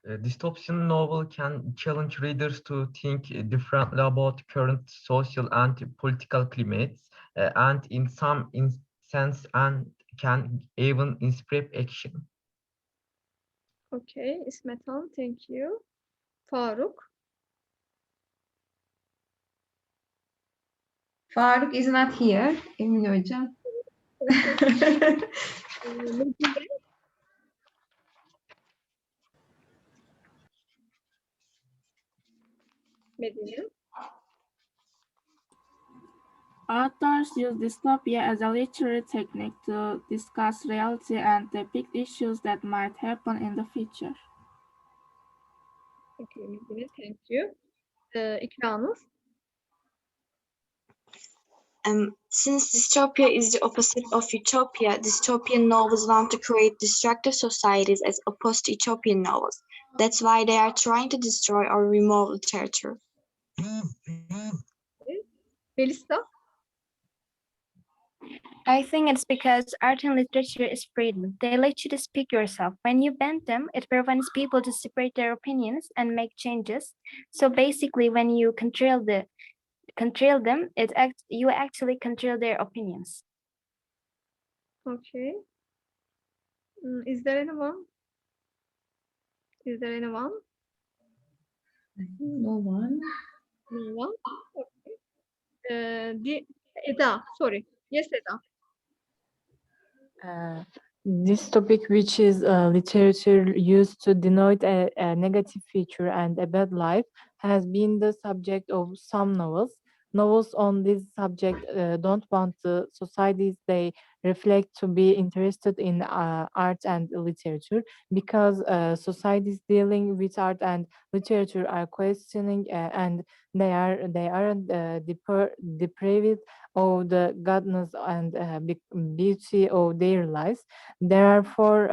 A dystopian novel can challenge readers to think differently about current social and political climates, and in some sense, and can even inspire action. Okay, İsmet Han, thank you. Faruk. Faruk is not here, Emin Hocam. Medine. Authors use dystopia as a literary technique to discuss reality and depict issues that might happen in the future. Okay, Medine, thank you. İkranur. Since dystopia is the opposite of utopia, dystopian novels want to create destructive societies as opposed to utopian novels. That's why they are trying to destroy or remove literature. Melissa? I think it's because art and literature is freedom. They let you to speak yourself. When you ban them, it prevents people to separate their opinions and make changes. So basically, when you control them, you actually control their opinions. Okay. Is there anyone? Is there anyone? No one. No one? Okay. Eda, sorry. Yes, Eda. This topic, which is literature used to denote a negative feature and a bad life, has been the subject of some novels. Novels on this subject don't want the societies they reflect to be interested in art and literature, because societies dealing with art and literature are questioning and they aren't deprived of the goodness and beauty of their lives. Therefore,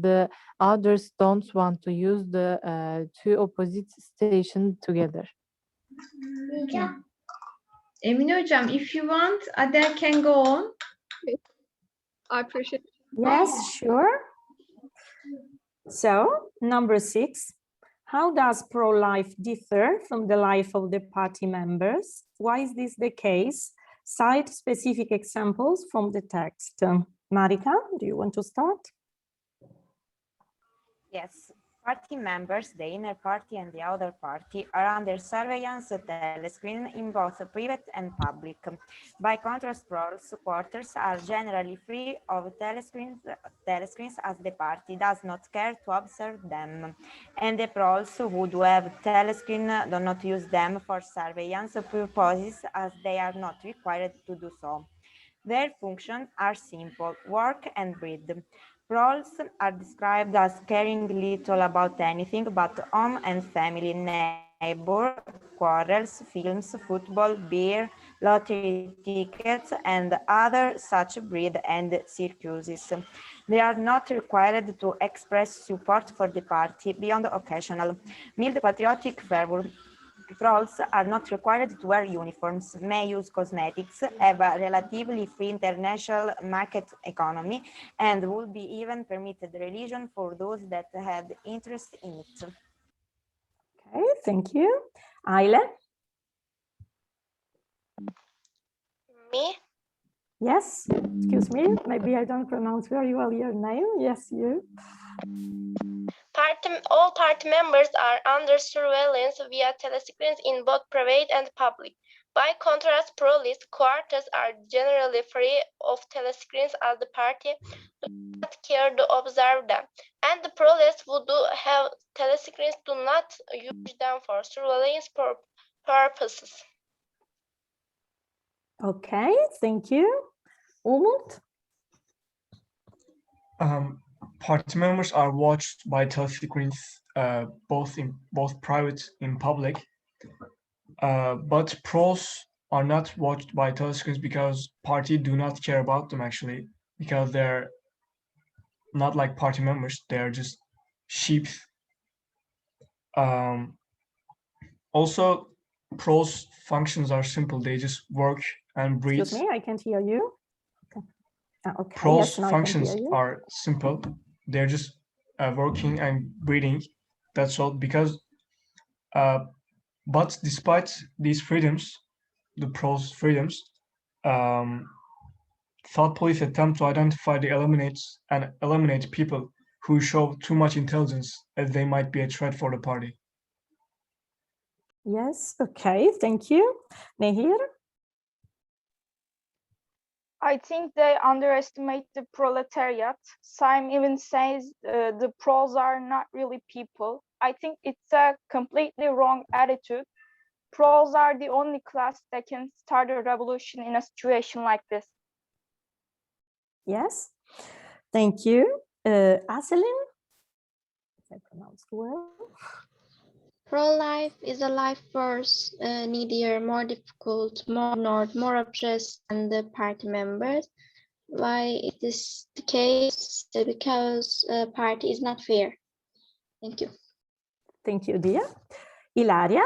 the others don't want to use the two opposite stations together. Emine Hocam, if you want, Adele can go on. I appreciate it. Yes, sure. So, number 6, how does pro-life differ from the life of the party members? Why is this the case? Cite specific examples from the text. Marika, do you want to start? Yes, party members, the inner party and the outer party, are under surveillance telescreen in both private and public. By contrast, pro supporters are generally free of telescreens as the party does not care to observe them. And the proles who do have telescreen do not use them for surveillance purposes as they are not required to do so. Their functions are simple: work and breed. Proles are described as caring little about anything but home and family, neighbor, quarrels, films, football, beer, lottery tickets, and other such breed and circuses. They are not required to express support for the party beyond occasional mild patriotic fervor. Proles are not required to wear uniforms, may use cosmetics, have a relatively free international market economy, and would be even permitted religion for those that had interest in it. Okay, thank you. Aile? Me? Yes, excuse me, maybe I don't pronounce very well your name. Yes, you. All party members are under surveillance via telescreens in both private and public. By contrast, pro-list quarters are generally free of telescreens as the party do not care to observe them, and the pro-list who do have telescreens do not use them for surveillance purposes. Okay, thank you. Umut? Party members are watched by telescreens, both private and public. But pros are not watched by telescreens because party do not care about them actually, because they're not like party members, they're just sheep. Also, pros functions are simple, they just work and breathe. Excuse me, I can't hear you. Okay, Pros yes, now functions I can hear you. are simple, they're just working and breathing, that's all. Because but despite these freedoms, the pros freedoms, thought police attempt to identify the eliminate people who show too much intelligence, as they might be a threat for the party. Yes, okay, thank you. Nehir? I think they underestimate the proletariat. Syme even says the pros are not really people. I think it's a completely wrong attitude. Pros are the only class that can start a revolution in a situation like this. Yes, thank you. Aselin? If I pronounced well. Pro-life is a life force needier, more difficult, more ignored, more oppressed than the party members. Why it is the case? Because party is not fair. Thank you. Thank you, Dia. Ilaria?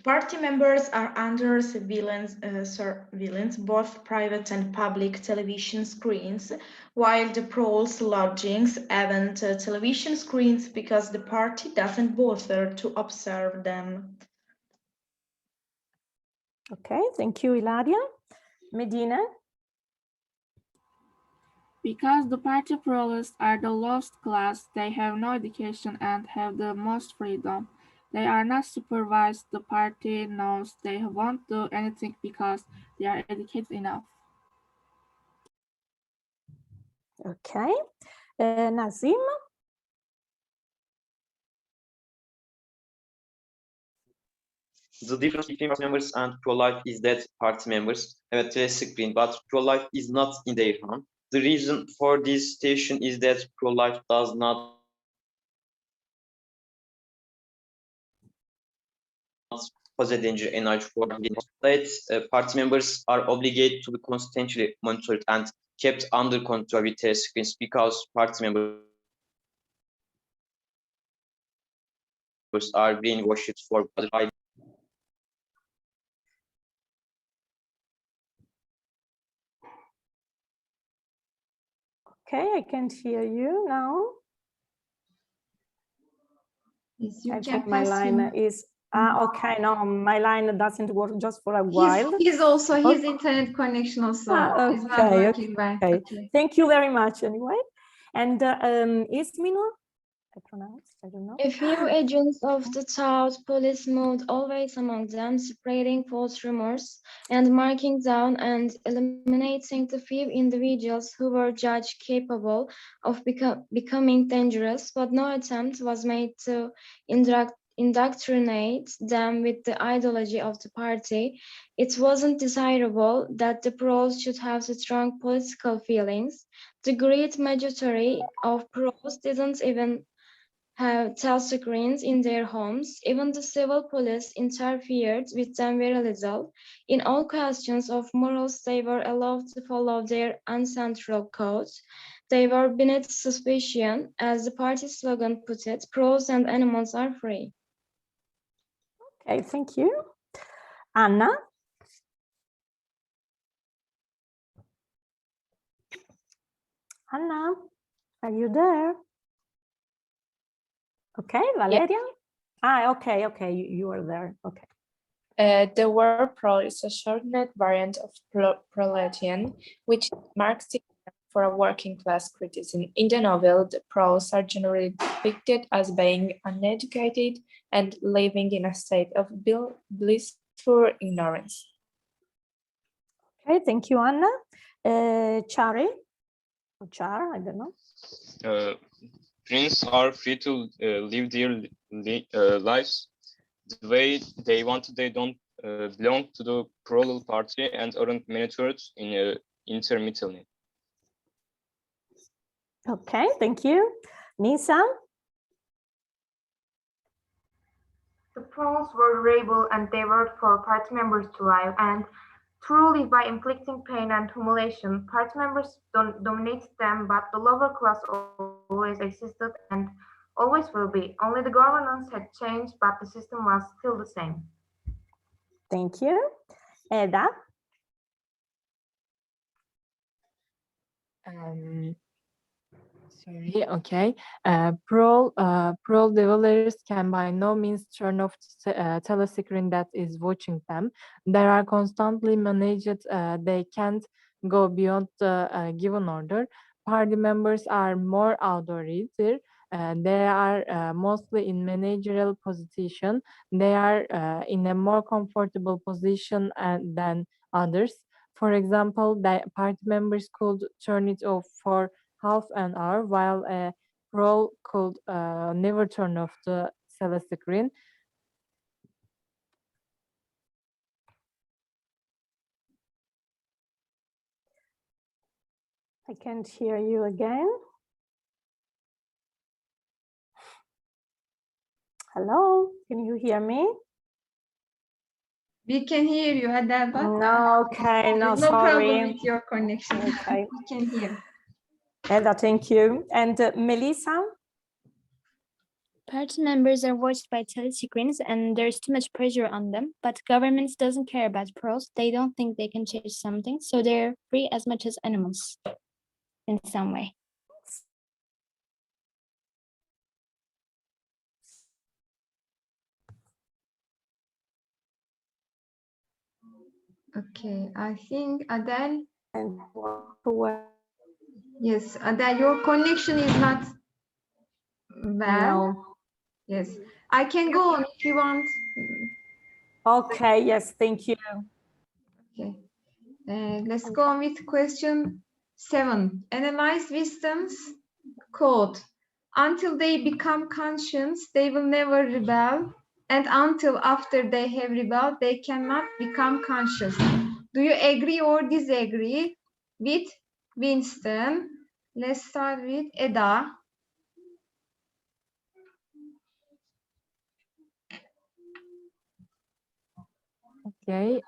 Party members are under surveillance, both private and public television screens, while the proles lodgings haven't television screens because the party doesn't bother to observe them. Okay, thank you, Ilaria. Medina? Because the party proles are the lowest class, they have no education and have the most freedom. They are not supervised. The party knows they won't do anything because they are educated enough. Okay. Nazim? The difference between party members and pro-life is that party members have a telescreen, but pro-life is not in their hand. The reason for this station is that pro-life does not pose a danger enough for that party members are obligated to be constantly monitored and kept under control with telescreens because party members are brainwashed for right. Okay, I can't hear you now. Yes, you I can think my pass line him. is okay. No, my line doesn't work just for a while. He's also Okay. his internet connection also is not Okay, working well. okay. Okay. Thank you very much anyway. And is Minor? I don't know. A few agents of the thought police moved always among them, spreading false rumors and marking down and eliminating the few individuals who were judged capable of becoming dangerous, but no attempt was made to indoctrinate them with the ideology of the party. It wasn't desirable that the pros should have strong political feelings. The great majority of pros didn't even have telescreens in their homes. Even the civil police interfered with them very little. In all questions of morals, they were allowed to follow their ancestral codes. They were beneath suspicion, as the party slogan put it, pros and animals are free. Okay, thank you. Anna? Anna, are you there? Okay, Valeria? Okay, you are there, okay. The word pro is a shortened variant of proletarian, which marks the for a working class criticism. In the novel, the pros are generally depicted as being uneducated and living in a state of blissful ignorance. Okay, thank you, Anna. Chari? Or Char, I don't know. Princes are free to live their lives the way they want. They don't belong to the plural party and aren't monitored in intermittently. Okay, thank you. Nisa? The pros were rebel and they worked for party members to live, and truly by inflicting pain and humiliation. Party members don't dominate them, but the lower class always existed and always will be. Only the governance had changed, but the system was still the same. Thank you. Eda? Sorry, okay. Pro developers can by no means turn off the telescreen that is watching them. They are constantly managed. They can't go beyond the given order. Party members are more authoritative. They are mostly in managerial position. They are in a more comfortable position than others. For example, the party members could turn it off for half an hour, while a pro could never turn off the telescreen. I can't hear you again. Hello, can you hear me? We can hear you, Hatice. No, okay, no, no sorry. problem with your connection. Okay. We can hear. Eda, thank you. And Melissa? Party members are watched by telescreens and there's too much pressure on them, but governments doesn't care about pros. They don't think they can change something, so they're free as much as animals in some way. Okay, I think Adele. Yes, Adele, your connection is not well. No. Yes, I can go on if you want. Okay, yes, thank you. Okay, let's go on with question 7. Analyze wisdom's code. Until they become conscious, they will never rebel. and until after they have rebelled, they cannot become conscious. Do you agree or disagree with Winston? Let's start with Eda. Okay.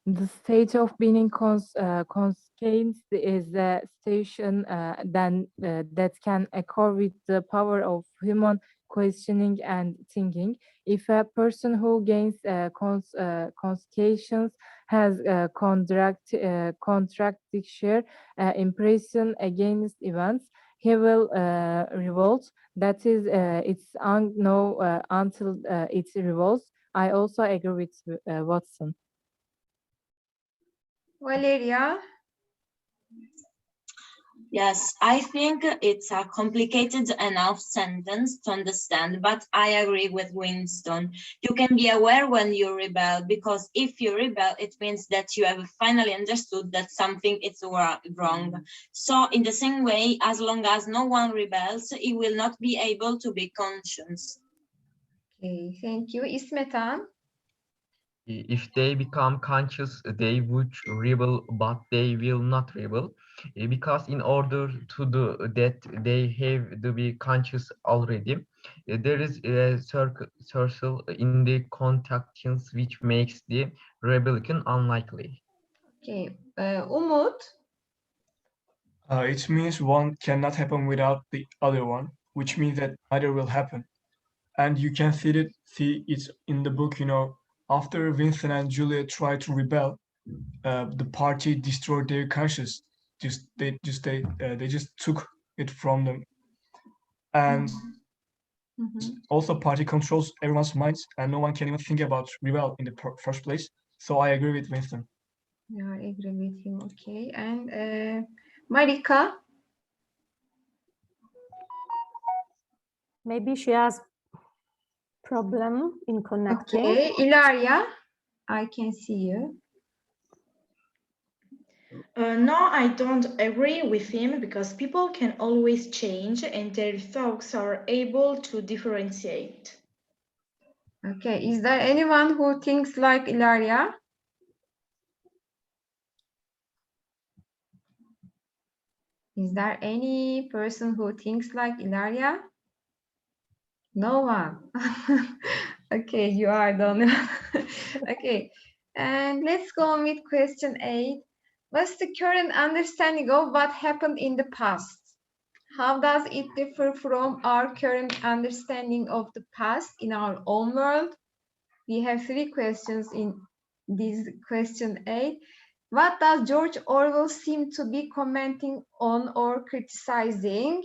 The state of being constrained is a station that can occur with the power of human questioning and thinking. If a person who gains constraints has contradiction impression against events, he will revolt. That is, it's unknown until it revolts. I also agree with Watson. Valeria? Yes, I think it's a complicated enough sentence to understand, but I agree with Winston. You can be aware when you rebel, because if you rebel, it means that you have finally understood that something is wrong. So in the same way, as long as no one rebels, he will not be able to be conscious. Okay, thank you. İsmet. If they become conscious, they would rebel, but they will not rebel, because in order to do that, they have to be conscious already. There is a circle in the contractions which makes the rebellion unlikely. Okay, Umut? It means one cannot happen without the other one, which means that neither will happen. And you can see it in the book, you know, after Vincent and Julia tried to rebel, the party destroyed their conscience. They just took it from them. And also party controls everyone's minds, and no one can even think about rebel in the first place. So I agree with Winston. Yeah, I agree with him. Okay, and Marika? Maybe she has problem in connecting. Okay, Ilaria, I can see you. No, I don't agree with him, because people can always change and their thoughts are able to differentiate. Okay, is there anyone who thinks like Ilaria? Is there any person who thinks like Ilaria? No one. Okay, you are done. Okay, and let's go on with question 8. What's the current understanding of what happened in the past? How does it differ from our current understanding of the past in our own world? We have 3 questions in this question 8. What does George Orwell seem to be commenting on or criticizing?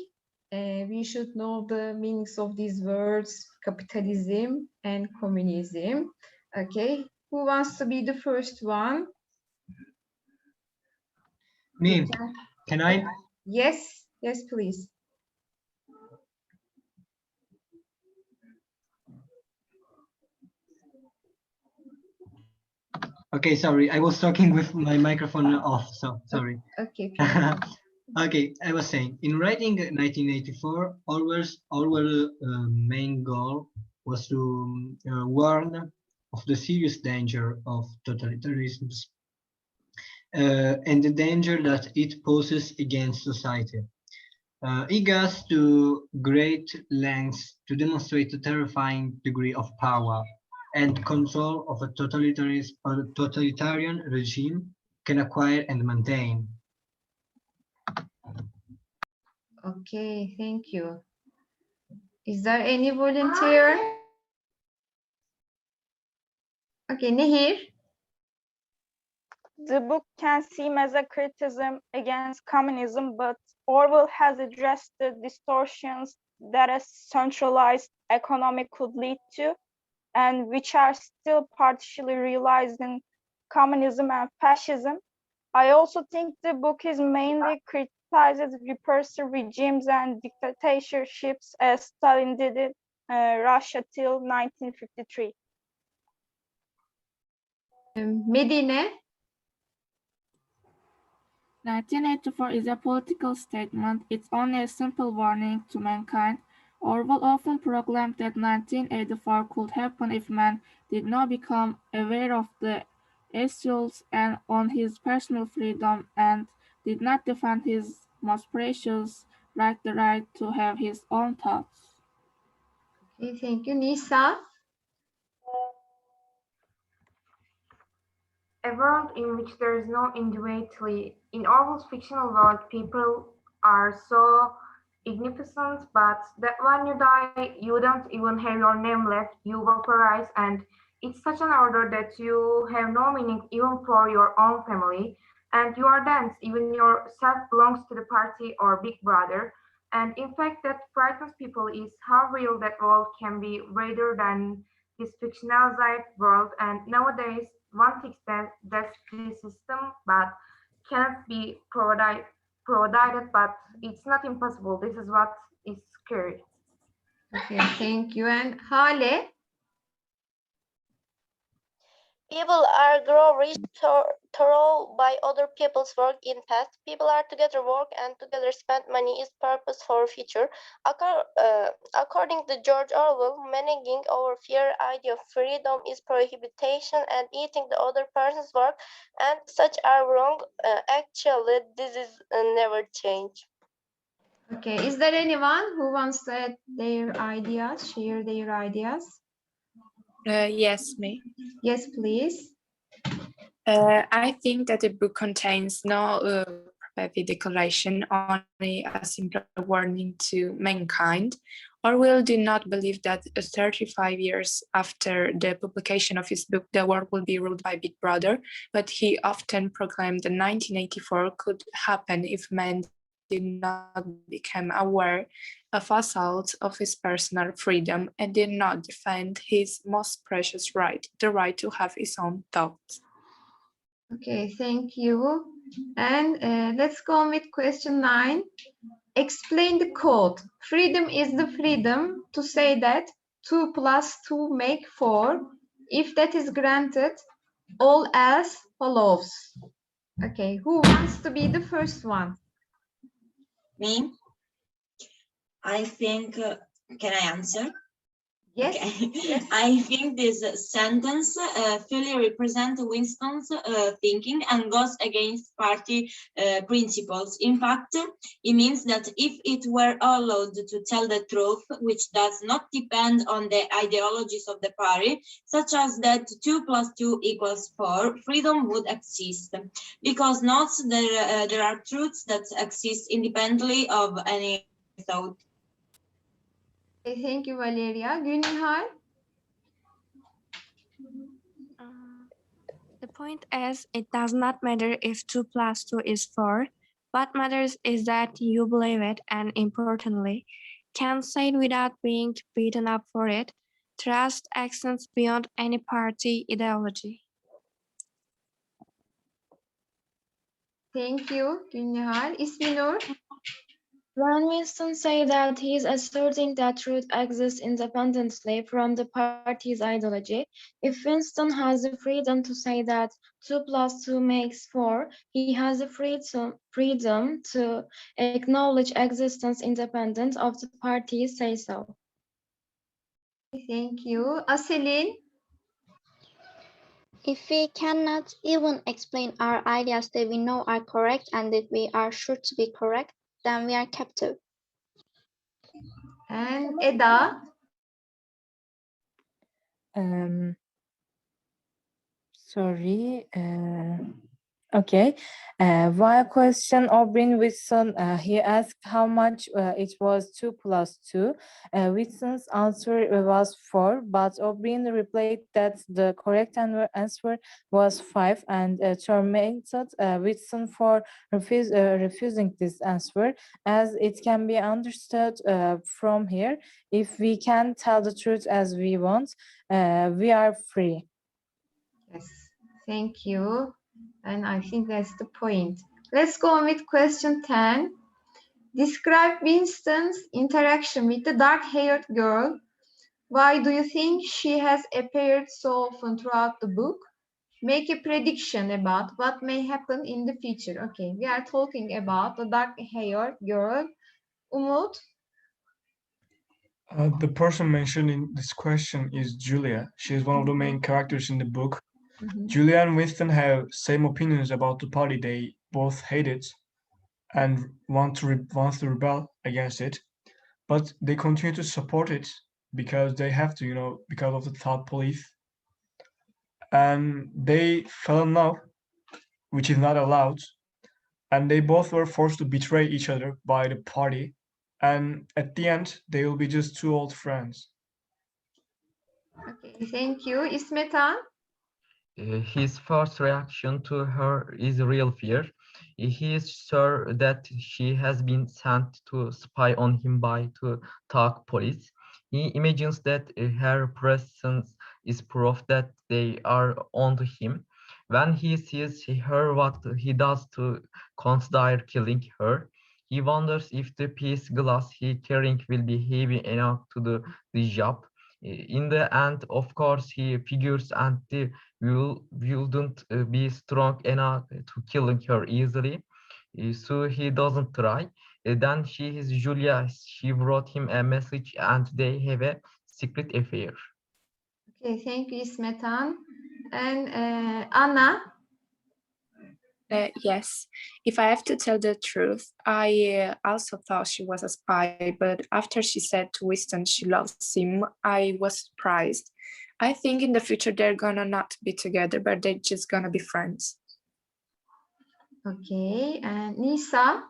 We should know the meanings of these words, capitalism and communism. Okay, who wants to be the first one? Me, can I? Yes, yes, please. Okay, sorry, I was talking with my microphone off, so sorry. Okay. Okay, I was saying, in writing 1984, Orwell's main goal was to warn of the serious danger of totalitarianism and the danger that it poses against society. He goes to great lengths to demonstrate a terrifying degree of power and control of a totalitarian regime can acquire and maintain. Okay, thank you. Is there any volunteer? Okay, Nehir. The book can seem as a criticism against communism, but Orwell has addressed the distortions that a centralized economy could lead to, and which are still partially realized in communism and fascism. I also think the book is mainly criticizes repressive regimes and dictatorships as Stalin did in Russia till 1953. Medine. 1984 is a political statement. It's only a simple warning to mankind. Orwell often proclaimed that 1984 could happen if man did not become aware of the assaults and on his personal freedom and did not defend his most precious right, the right to have his own thoughts. Okay, thank you. Nisa? A world in which there is no individuality. In Orwell's fictional world, people are so magnificent, but that when you die, you don't even have your name left, you vaporize, and it's such an order that you have no meaning even for your own family, and you are dense, even yourself belongs to the party or big brother. And in fact, that frightens people is how real that world can be rather than this fictionalized world. And nowadays, one thinks that that's the system, but cannot be provided, but it's not impossible. This is what is scary. Okay, thank you. And Hale? People are grow rich through by other people's work in past. People are together work and together spend money is purpose for future. According to George Orwell, managing our fear idea of freedom is prohibition and eating the other person's work, and such are wrong. Actually, this is never change. Okay, is there anyone who wants to add their ideas, share their ideas? Yes, me. Yes, please. I think that the book contains no private declaration, only a simple warning to mankind. Orwell did not believe that 35 years after the publication of his book, the world will be ruled by Big Brother, but he often proclaimed that 1984 could happen if man did not become aware of assaults of his personal freedom and did not defend his most precious right, the right to have his own thoughts. Okay, thank you. And let's go on with question 9. Explain the code. Freedom is the freedom to say that 2 plus 2 make 4. If that is granted, all else follows. Okay, who wants to be the first one? Me? I think, can I answer? Yes. Okay. Yes. I think this sentence fully represents Winston's thinking and goes against party principles. In fact, it means that if it were allowed to tell the truth, which does not depend on the ideologies of the party, such as that 2 plus 2 equals 4, freedom would exist. Because not there are truths that exist independently of any thought. Okay, thank you, Valeria. Günihal? The point is, it does not matter if 2 plus 2 is 4. What matters is that you believe it, and importantly, can say it without being beaten up for it. Trust extends beyond any party ideology. Thank you, Günihal. İsminur? When Winston said that he is asserting that truth exists independently from the party's ideology, if Winston has the freedom to say that 2 plus 2 makes 4, he has the freedom to acknowledge existence independent of the party's say-so. Thank you. Aselin? If we cannot even explain our ideas that we know are correct and that we are sure to be correct, then we are captive. And Eda? Sorry. Okay. Via question O'Brien Wilson, he asked how much it was 2 plus 2. Wilson's answer was 4, but O'Brien replied that the correct answer was 5 and terminated Wilson for refusing this answer, as it can be understood from here. If we can tell the truth as we want, we are free. Yes, thank you. And I think that's the point. Let's go on with question 10. Describe Winston's interaction with the dark-haired girl. Why do you think she has appeared so often throughout the book? Make a prediction about what may happen in the future. Okay, we are talking about the dark-haired girl. Umut? The person mentioned in this question is Julia. She is one of the main characters in the book. Julia and Winston have same opinions about the party. They both hate it and want to rebel against it, but they continue to support it because they have to, because of the thought police. And they fell in love, which is not allowed, and they both were forced to betray each other by the party, and at the end they will be just two old friends. Okay, thank you. İsmet Han? His first reaction to her is real fear. He is sure that she has been sent to spy on him by the Turk police. He imagines that her presence is proof that they are onto him. When he sees her, what he does to consider killing her, he wonders if the piece glass he carrying will be heavy enough to do the job. In the end, of course, he figures and the wouldn't be strong enough to killing her easily, so he doesn't try. Then she is Julia. She wrote him a message, and they have a secret affair. Okay, thank you, İsmet Han. And Anna? Yes, if I have to tell the truth, I also thought she was a spy, but after she said to Winston she loves him, I was surprised. I think in the future they're gonna not be together, but they're just gonna be friends. Okay, and Nisa?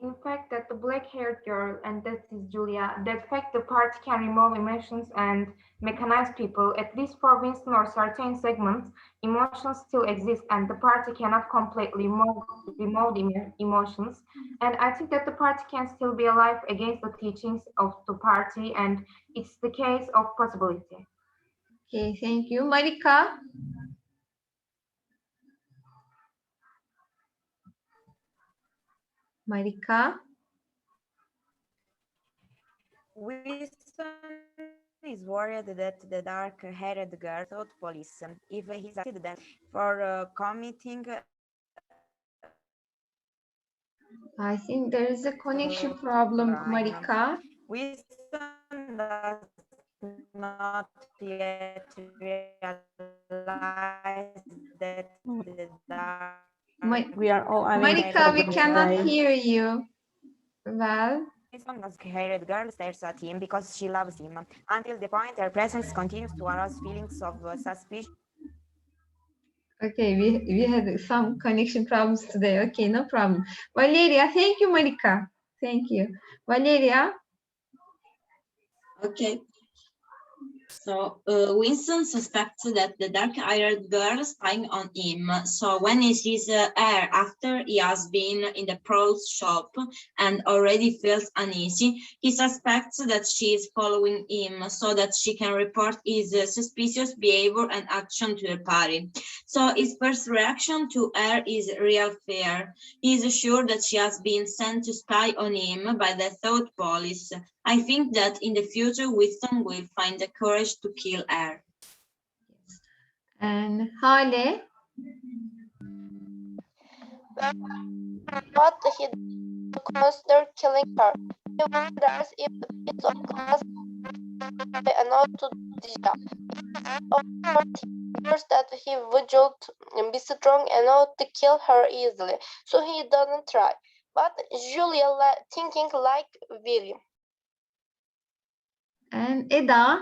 In fact, that the black-haired girl, and that is Julia, that fact the party can remove emotions and mechanize people, at least for Winston or certain segments, emotions still exist and the party cannot completely remove the emotions. And I think that the party can still be alive against the teachings of the party, and it's the case of possibility. Okay, thank you. Marika? Marika? Winston is worried that the dark-haired girl told police if he succeeded them for committing. I think there is a connection problem, Marika. Winston does not yet realize that the dark. We are all having Marika, we cannot hear you. Well, Dark-haired girl stares at him because she loves him, until the point her presence continues to arouse feelings of suspicion. okay, we had some connection problems today. Okay, no problem. Valeria, thank you, Marika. Thank you. Valeria? Okay. So Winston suspects that the dark-haired girl is spying on him. So when he sees her after he has been in the pro's shop and already feels uneasy, he suspects that she is following him so that she can report his suspicious behavior and action to the party. So his first reaction to her is real fear. He is sure that she has been sent to spy on him by the thought police. I think that in the future, Winston will find the courage to kill her. And Hale? What he consider killing her. He wonders if the piece of glass enough to do the job. Of course, he fears that he wouldn't be strong enough to kill her easily, so he doesn't try. But Julia thinking like William. And Eda?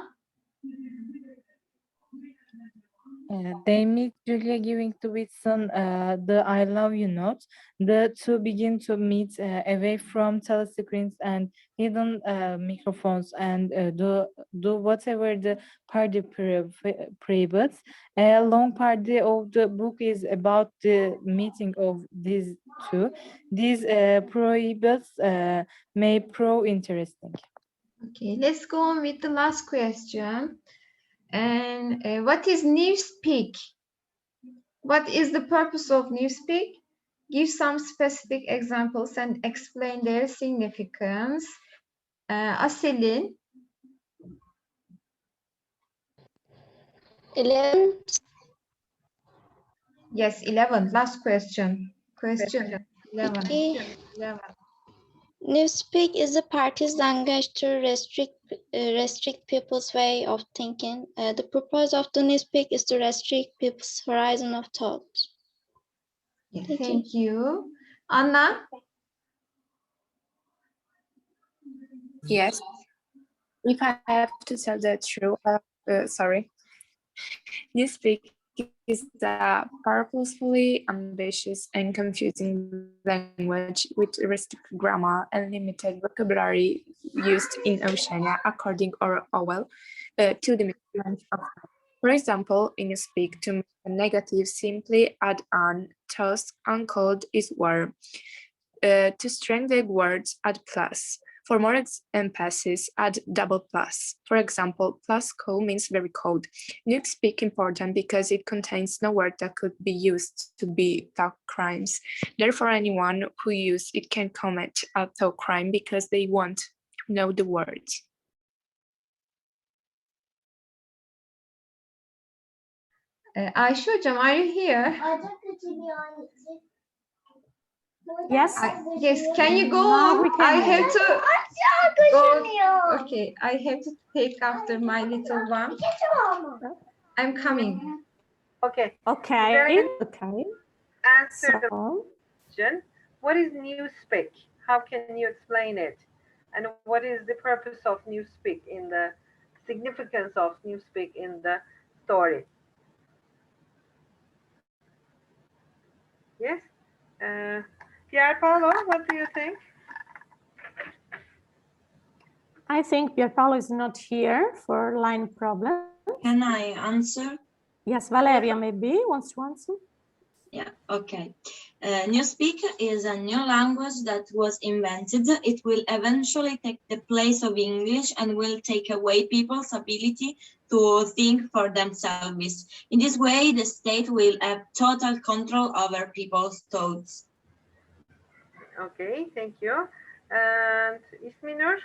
They meet Julia giving to Winston the I love you note. The two begin to meet away from telescreens and hidden microphones and do whatever the party prohibits. A long part of the book is about the meeting of these two. These prohibits may prove interesting. Okay, let's go on with the last question. And what is newspeak? What is the purpose of newspeak? Give some specific examples and explain their significance. Aselin? 11. Yes, 11. Last question. Question 11. Okay. Newspeak is the party's language to restrict people's way of thinking. The purpose of the newspeak is to restrict people's horizon of thought. Thank you. Anna? Yes, if I have to tell the truth, sorry. Newspeak is a purposefully ambitious and confusing language with restricted grammar and limited vocabulary used in Oceania, according to Orwell, to the range of. For example, in Newspeak, to make a negative, simply add an, thus uncalled is war. To strengthen words, add plus. For more emphasis, add double plus. For example, plus cold means very cold. Newspeak important because it contains no word that could be used to be thought crimes. Therefore, anyone who uses it can commit a thought crime because they won't know the words. Ayşe hocam, are you here? Yes. Yes, can you go Now on? we can I hear have you. to go. Okay, I have to take after my little one. I'm coming. Okay. Okay. Okay. Answer the So, question. What is Newspeak? How can you explain it? And what is the purpose of Newspeak in the significance of Newspeak in the story? Yes? Pier Paolo, what do you think? I think Pierpaolo is not here for line problem. Can I answer? Yes, Valeria maybe wants to answer. Yeah, okay. Newspeak is a new language that was invented. It will eventually take the place of English and will take away people's ability to think for themselves. In this way, the state will have total control over people's thoughts. Okay, thank you. And Isminur?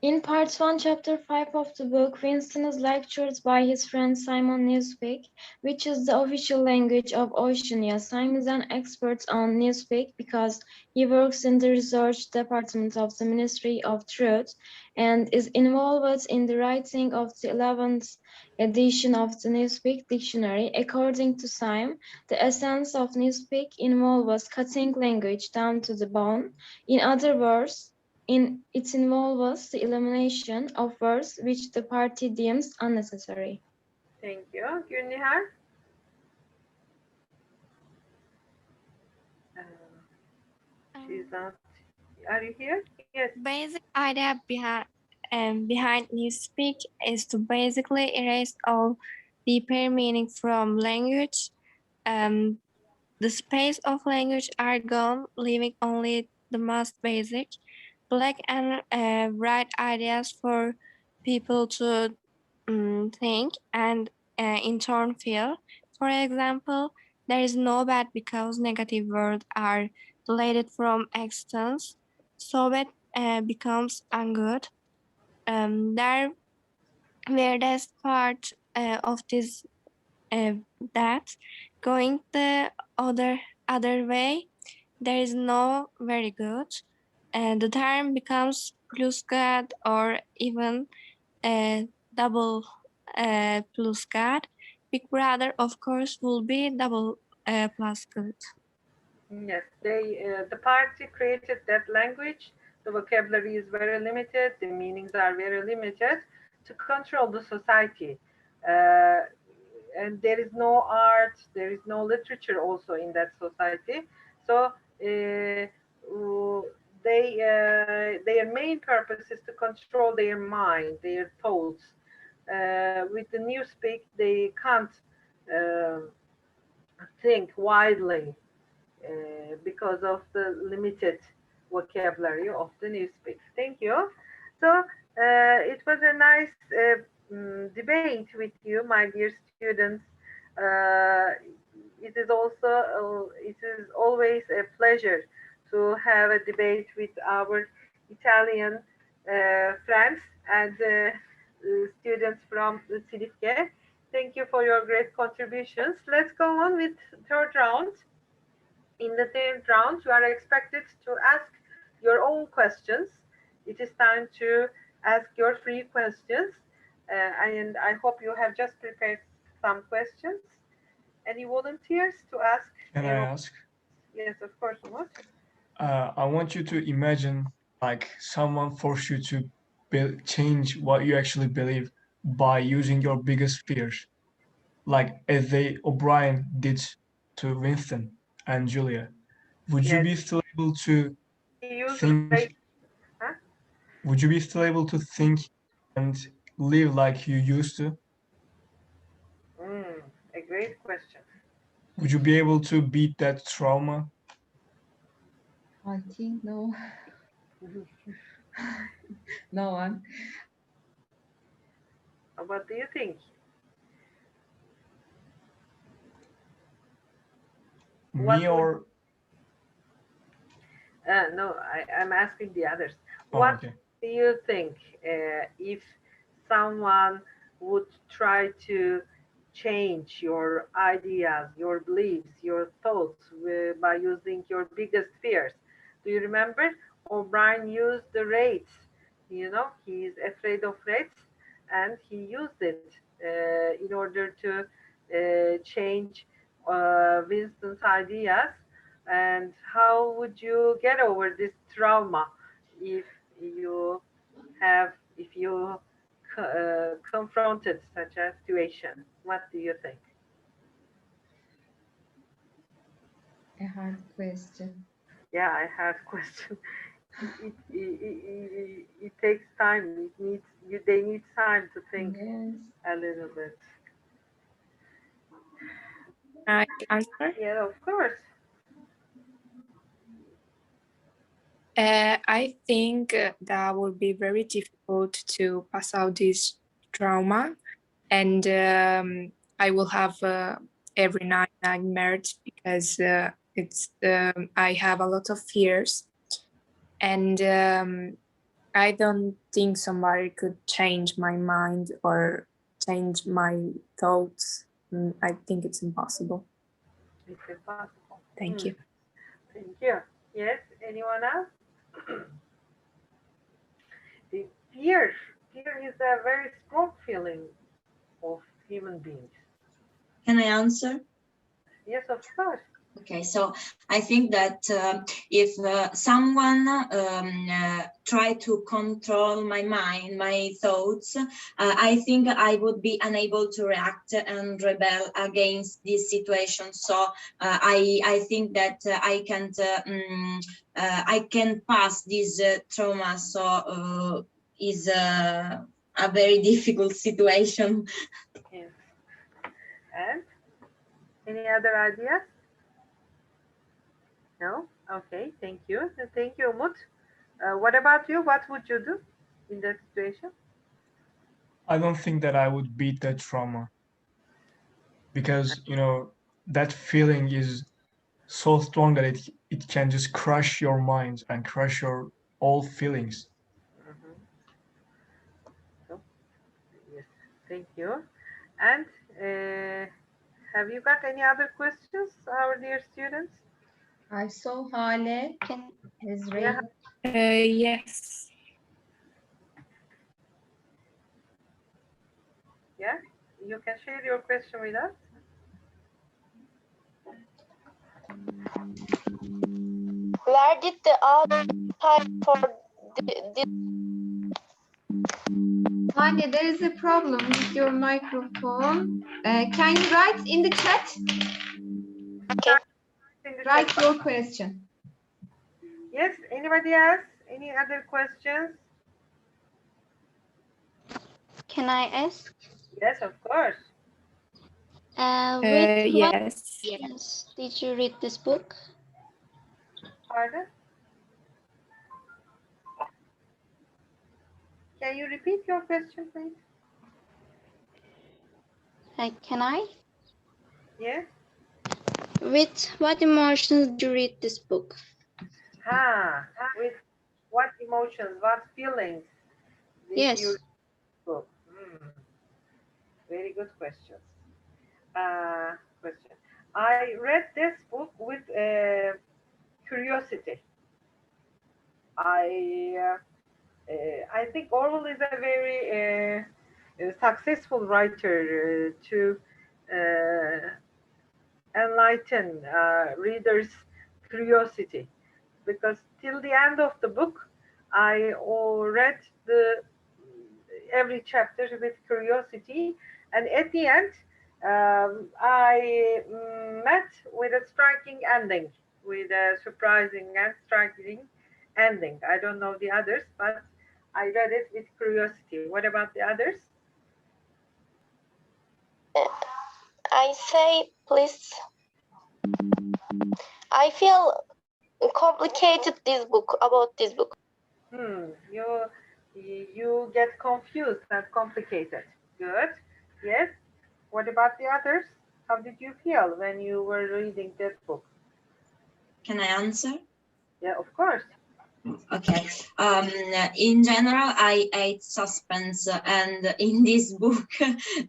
In part 1, chapter 5 of the book, Winston is lectured by his friend Simon Newspeak, which is the official language of Oceania. Simon is an expert on Newspeak because he works in the research department of the Ministry of Truth and is involved in the writing of the 11th edition of the Newspeak dictionary. According to Simon, the essence of Newspeak involves cutting language down to the bone. In other words, it involves the elimination of words which the party deems unnecessary. Thank you. Gülnihar? She's not. Are you here? Yes. Basic idea behind Newspeak is to basically erase all deeper meaning from language. The space of language are gone, leaving only the most basic, black and white ideas for people to think and in turn feel. For example, there is no bad because negative words are deleted from existence, so bad becomes ungood. There weirdest part of this that going the other way, there is no very good, and the term becomes plus God or even double plus God. Big Brother, of course, will be double plus good. Yes, the party created that language. The vocabulary is very limited. The meanings are very limited to control the society. And there is no art, there is no literature also in that society. So their main purpose is to control their mind, their thoughts. With the Newspeak, they can't think widely because of the limited vocabulary of the Newspeak. Thank you. So it was a nice debate with you, my dear students. It is always a pleasure to have a debate with our Italian friends and students from Silifke. Thank you for your great contributions. Let's go on with third round. In the third round, you are expected to ask your own questions. It is time to ask your free questions. And I hope you have just prepared some questions. Any volunteers to ask? Can I ask? Yes, of course, Umut. I want you to imagine like someone forced you to change what you actually believe by using your biggest fears, like as they O'Brien did to Winston and Julia. Would you be still able to think? Huh? Would you be still able to think and live like you used to? A great question. Would you be able to beat that trauma? I think no. No one. What do you think? Me or? No, I'm asking the others. Oh, What okay. do you think if someone would try to change your ideas, your beliefs, your thoughts by using your biggest fears? Do you remember O'Brien used the rats? You know, he is afraid of rats, and he used it in order to change Winston's ideas. And how would you get over this trauma if you confronted such a situation? What do you think? A hard question. Yeah, I have question. It takes time. They need time to think a little bit. I answer? Yeah, of course. I think that would be very difficult to pass out this trauma, and I will have every night nightmares because I have a lot of fears, and I don't think somebody could change my mind or change my thoughts. I think it's impossible. It's impossible. Thank you. Thank you. Yes, anyone else? The fear is a very strong feeling of human beings. Can I answer? Yes, of course. Okay, so I think that if someone try to control my mind, my thoughts, I think I would be unable to react and rebel against this situation. So I think that I can pass this trauma. So is a very difficult situation. Yes. And any other ideas? No? Okay, thank you. Thank you, Umut. What about you? What would you do in that situation? I don't think that I would beat that trauma because, you know, that feeling is so strong that it can just crush your mind and crush your all feelings. So, yes, thank you. And have you got any other questions, our dear students? I saw Hale is raised. Yes. Yeah, you can share your question with us. Where did the other time for the Hale, there is a problem with your microphone. Can you write in the chat? Okay. Write your question. Yes, anybody else? Any other questions? Can I ask? Yes, of course. With what Yes. emotions did you read this book? Pardon? Can you repeat your question, please? Can I? Yes. With what emotions did you read this book? With what emotions, what feelings did you read this book? Very good question. I read this book with curiosity. I think Orwell is a very successful writer to enlighten readers' curiosity, because till the end of the book, I read every chapter with curiosity, and at the end, I met with a striking ending, with a surprising and striking ending. I don't know the others, but I read it with curiosity. What about the others? I say, please. I feel complicated about this book. You get confused and complicated. Good. Yes. What about the others? How did you feel when you were reading that book? Can I answer? Yeah, of course. Okay. In general, I hate suspense, and in this book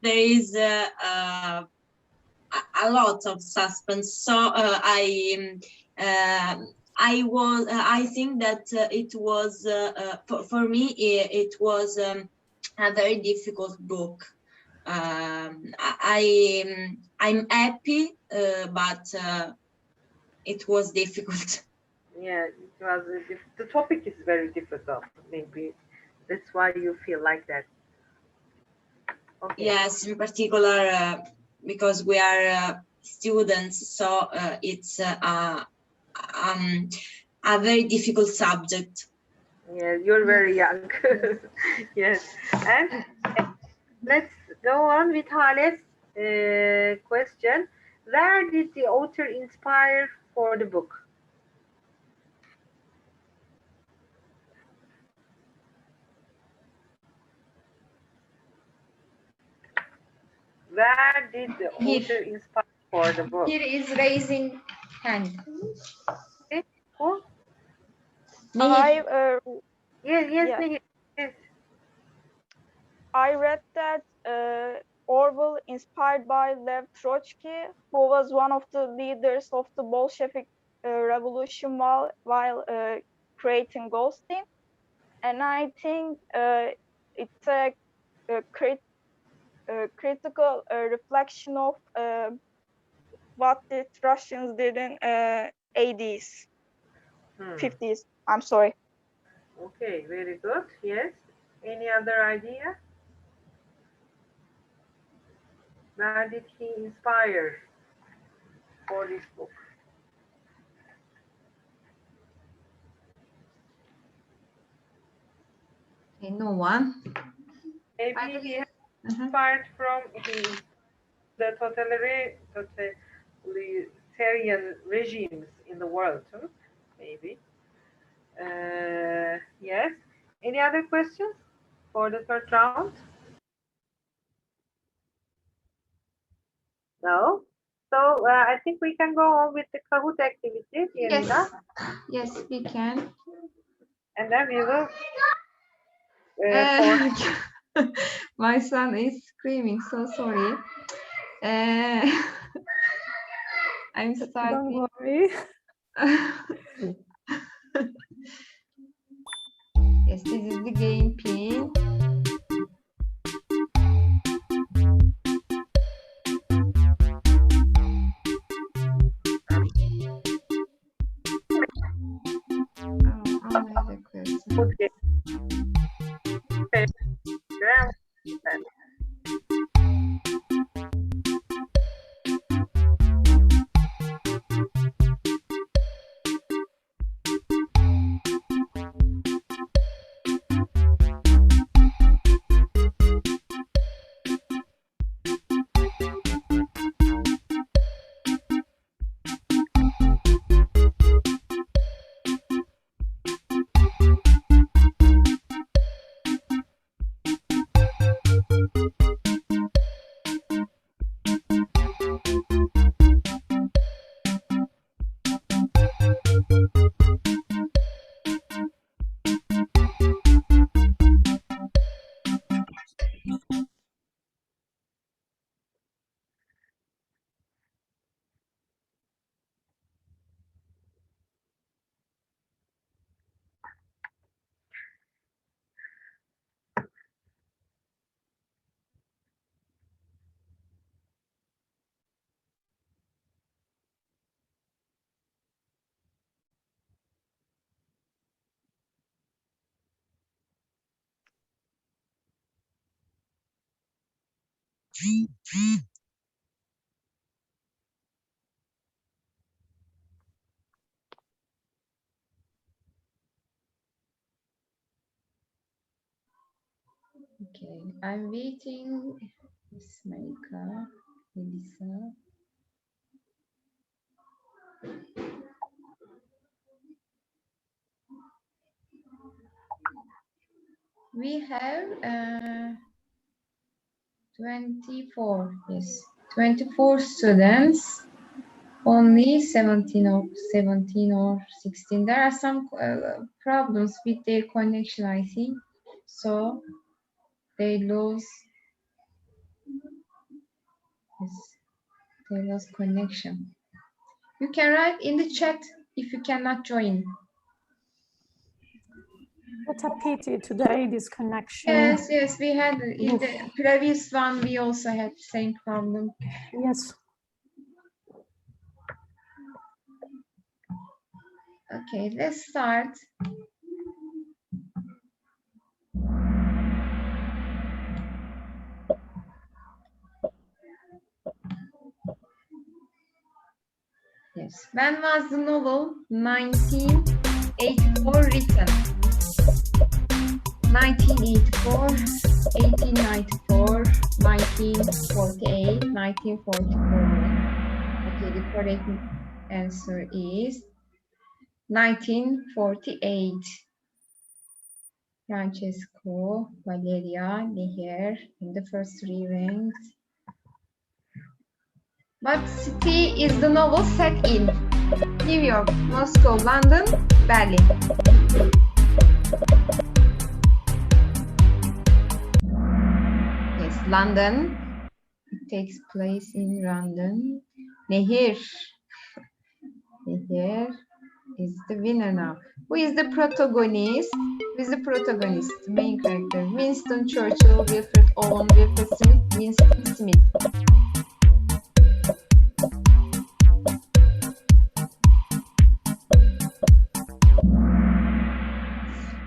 there is a lot of suspense. So I think that it was for me it was a very difficult book. I'm happy, but it was difficult. Yeah, it was. The topic is very difficult. Maybe that's why you feel like that. Okay. Yes, in particular because we are students, so it's a very difficult subject. Yeah, you're very young. Yes, and let's go on with Hale's question. Where did the author inspire for the book? Where did the author inspire for the book? Here is raising hand. Okay. Who? Yes. I read that Orwell inspired by Lev Trotsky, who was one of the leaders of the Bolshevik revolution while creating Goldstein. And I think it's a critical reflection of what the Russians did in 80s, 50s. I'm sorry. Okay, very good. Yes. Any other idea? Where did he inspire for this book? No one. Maybe he has inspired from the totalitarian regimes in the world, too. Maybe. Yes. Any other questions for the third round? No. So I think we can go on with the Kahoot activities. Yes. Yes, we can. And then we will. My son is screaming. So sorry. I'm starting. Don't worry. Yes, this is the game pin. Okay. Okay, I'm waiting. Miss Marika, Elisa. We have 24, yes, 24 students, only 17 or 16. There are some problems with their connection, I think. So they lose, yes, they lost connection. You can write in the chat if you cannot join. What a pity today, this connection. Yes, yes, we had in the previous one, we also had the same problem. Yes. Okay, let's start. Yes, when was the novel 1984 written? 1984, 1894, 1948, 1944. Okay, the correct answer is 1948. Francesco, Valeria, Nihir in the first three ranks. What city is the novel set in? New York, Moscow, London, Berlin. Yes, London. It takes place in London. Nehir. Nehir is the winner now. Who is the protagonist? Who is the protagonist? The main character. Winston Churchill, Wilfred Owen, Wilfred Smith, Winston Smith.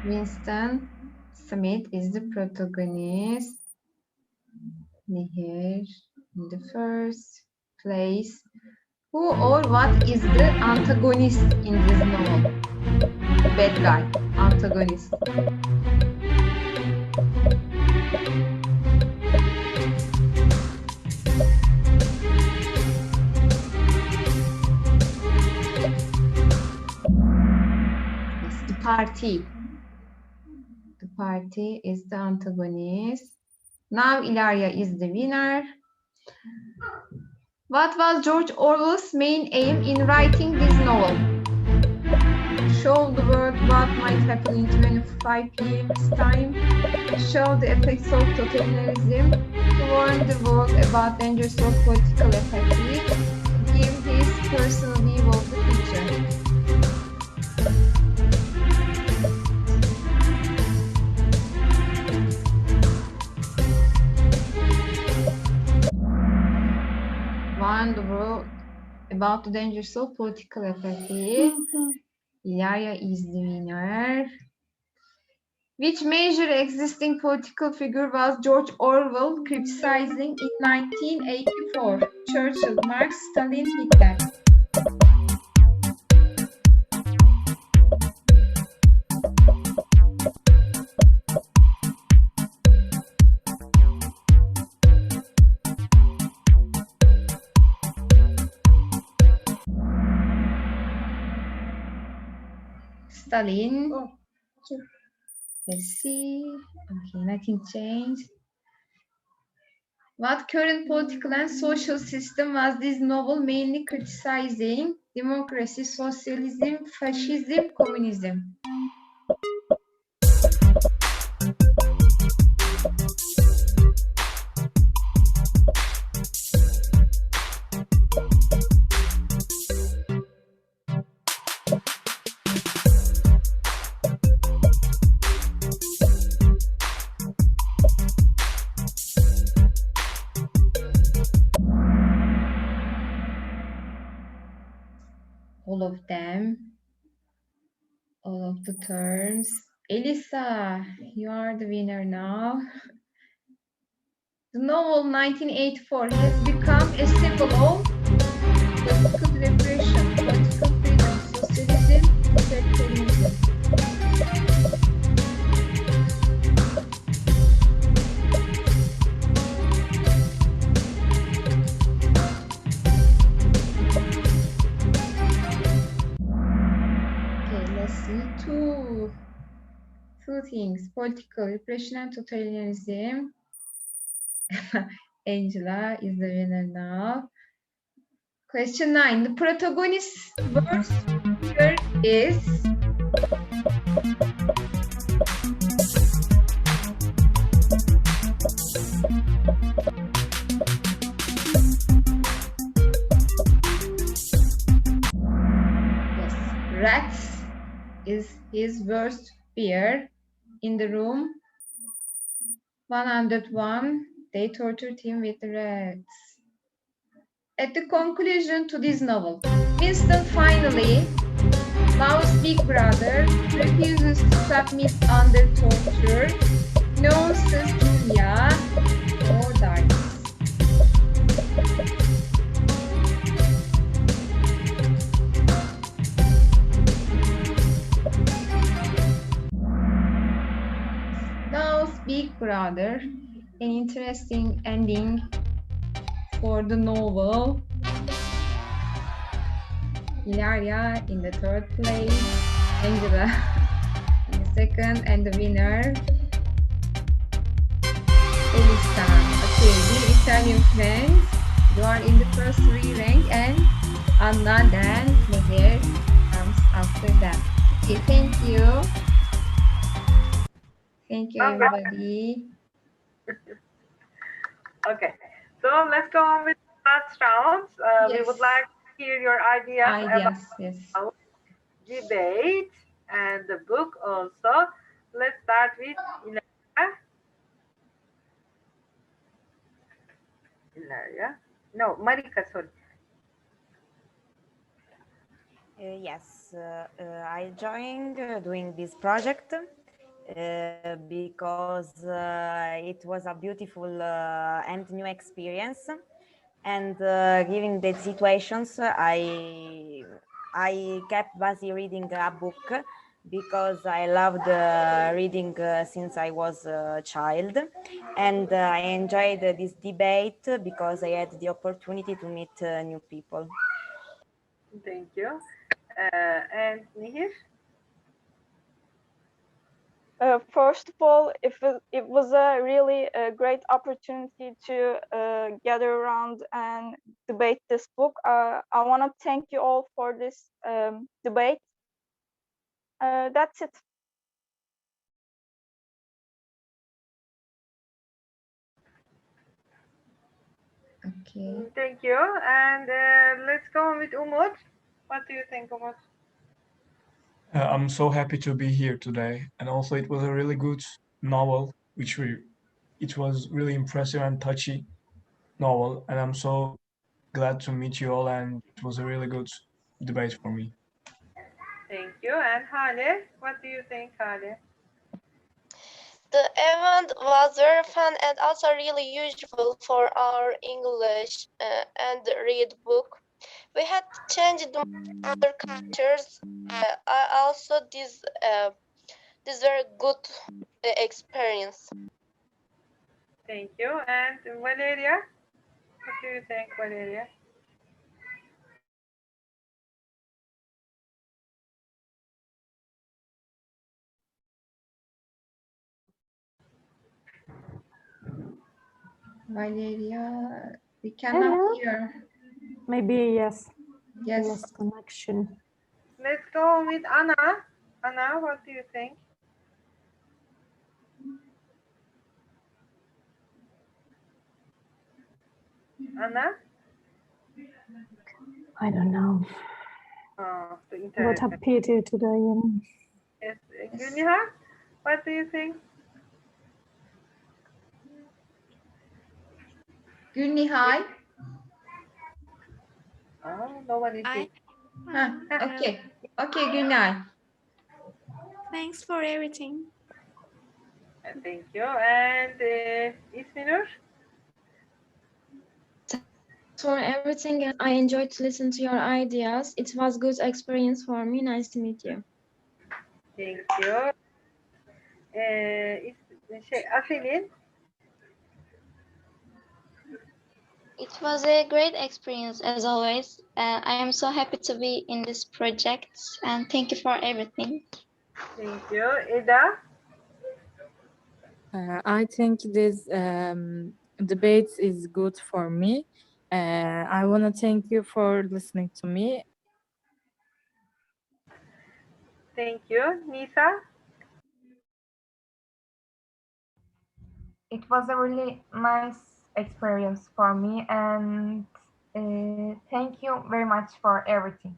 Winston Smith is the protagonist. Here in the first place. Who or what is the antagonist in this novel? The bad guy, antagonist. It's the party. The party is the antagonist. Now Ilaria is the winner. What was George Orwell's main aim in writing this novel? Show the world what might happen in 25 years' time. Show the effects of totalitarianism. To warn the world about dangers of political apathy. Give his personal view of the future. Warn the world about the dangers of political apathy. Ilaria is the winner. Which major existing political figure was George Orwell criticizing in 1984? Churchill, Marx, Stalin, Hitler. Stalin. Let's see. Okay, nothing changed. What current political and social system was this novel mainly criticizing? Democracy, socialism, fascism, communism. All of them, all of the terms. Elisa, you are the winner now. The novel 1984 has become a symbol of political repression, political freedom, socialism, totalitarianism. Okay, let's see two things, political repression and totalitarianism. Angela is the winner now. Question 9. The protagonist's worst fear is yes, rats is his worst fear. In the room 101, they tortured him with rats. At the conclusion to this novel, Winston finally loves Big Brother, refuses to submit under torture, nounces Julia, or dies. Now, Big Brother, an interesting ending for the novel. Ilaria in the third place, Angela in the second, and the winner, Elisa. Okay, dear Italian friends, you are in the first three rank, and Anna then Meher comes after that. Okay, thank you. Thank you, everybody. Okay, so let's go on with the last rounds. We would like to hear your ideas about debate and the book also. Let's start with Ilaria. No, Marika, sorry. Yes, I joined doing this project because it was a beautiful and new experience, and given the situations, I kept busy reading a book because I loved reading since I was a child, and I enjoyed this debate because I had the opportunity to meet new people. Thank you. And Nihir? First of all, it was a really great opportunity to gather around and debate this book. I want to thank you all for this debate. That's it. Okay. Thank you. And let's go on with Umut. What do you think, Umut? I'm so happy to be here today, and also it was a really good novel, it was really impressive and touchy novel, and I'm so glad to meet you all, and it was a really good debate for me. Thank you. And Hale, what do you think, Hale? The event was very fun and also really useful for our English and read book. We had changed other cultures. I also this very good experience. Thank you. And Valeria, what do you think, Valeria? Valeria, we cannot hear. Maybe yes. Yes. Lost connection. Let's go with Anna. Anna, what do you think? Anna? I don't know. Oh, the What internet. a pity today. Yes. Gülniha, what do you think? Gülnihal? Oh, no one is here. Okay. Okay, Gülnihal. Thanks for everything. Thank you. And Isminur? for everything. I enjoyed to listen to your ideas. It was good experience for me. Nice to meet you. Thank you. Aselin, It was a great experience as always. I am so happy to be in this project and thank you for everything. thank you. Eda, I think this debate is good for me. I want to thank you for listening to me. thank you. Nisa, It was a really nice experience for me, and thank you very much for everything.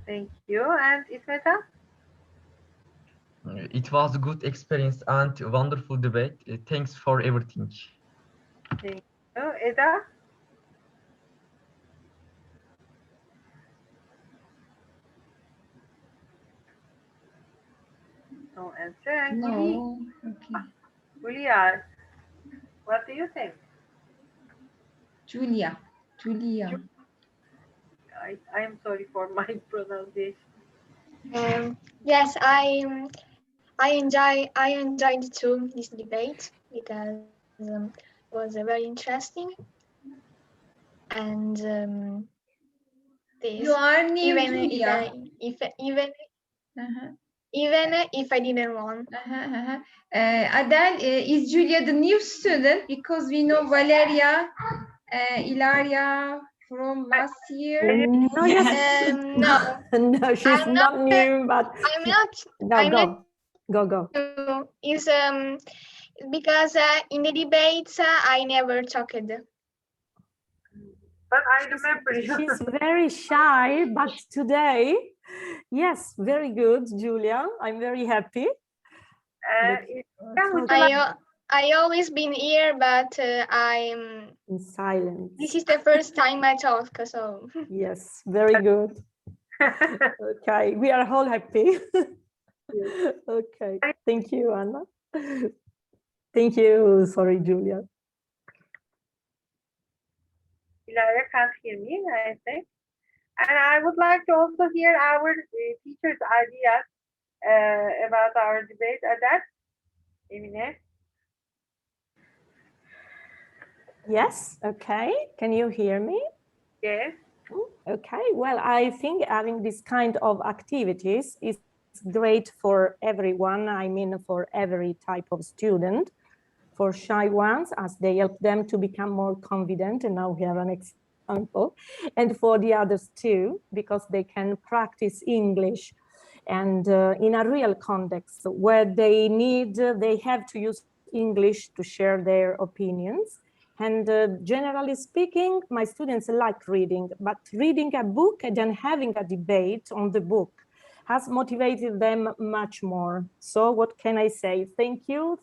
thank you. And Ismeta, It was a good experience and wonderful debate. Thanks for everything. thank you. Eda, no answer. And No. Okay. Julia, what do you think? Julia. I am sorry for my pronunciation. Yes, I enjoyed too this debate because it was very interesting and You are new, even Julia. even if I didn't want. Adele, is Julia the new student? Because we know Valeria, Ilaria from last year. No, yes. No, No, she's not new, but I'm not. Go. Is because in the debates I never talked. But I remember you. She's very shy, but today, yes, very good, Julia. I'm very happy. I always been here, but I'm in silence. This is the first time I talk, so yes, very good. Okay, we are all happy. Okay, thank you, Anna. Thank you. Sorry, Julia. Ilaria can't hear me, I think. And I would like to also hear our teachers' ideas about our debate at that. Emine? Yes, okay. Can you hear me? Yes. Okay, well, I think having this kind of activities is great for everyone. I mean, for every type of student. For shy ones, as they help them to become more confident, and now we have an example, and for the others too, because they can practice English and in a real context where they have to use English to share their opinions. And generally speaking, my students like reading, but reading a book and then having a debate on the book has motivated them much more. So what can I say? Thank you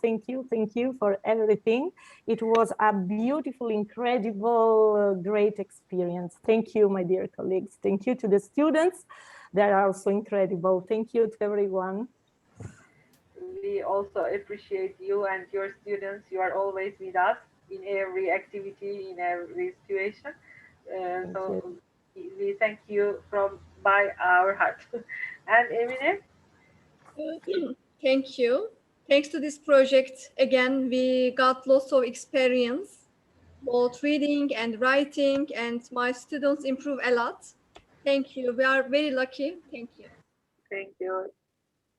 for everything. It was a beautiful, incredible, great experience. Thank you, my dear colleagues. Thank you to the students. They are also incredible. Thank you to everyone. We also appreciate you and your students. You are always with us in every activity, in every situation. So we thank you by our heart. And Emine? Thank you. Thanks to this project, again, we got lots of experience, both reading and writing, and my students improve a lot. Thank you. We are very lucky. Thank you. Thank you.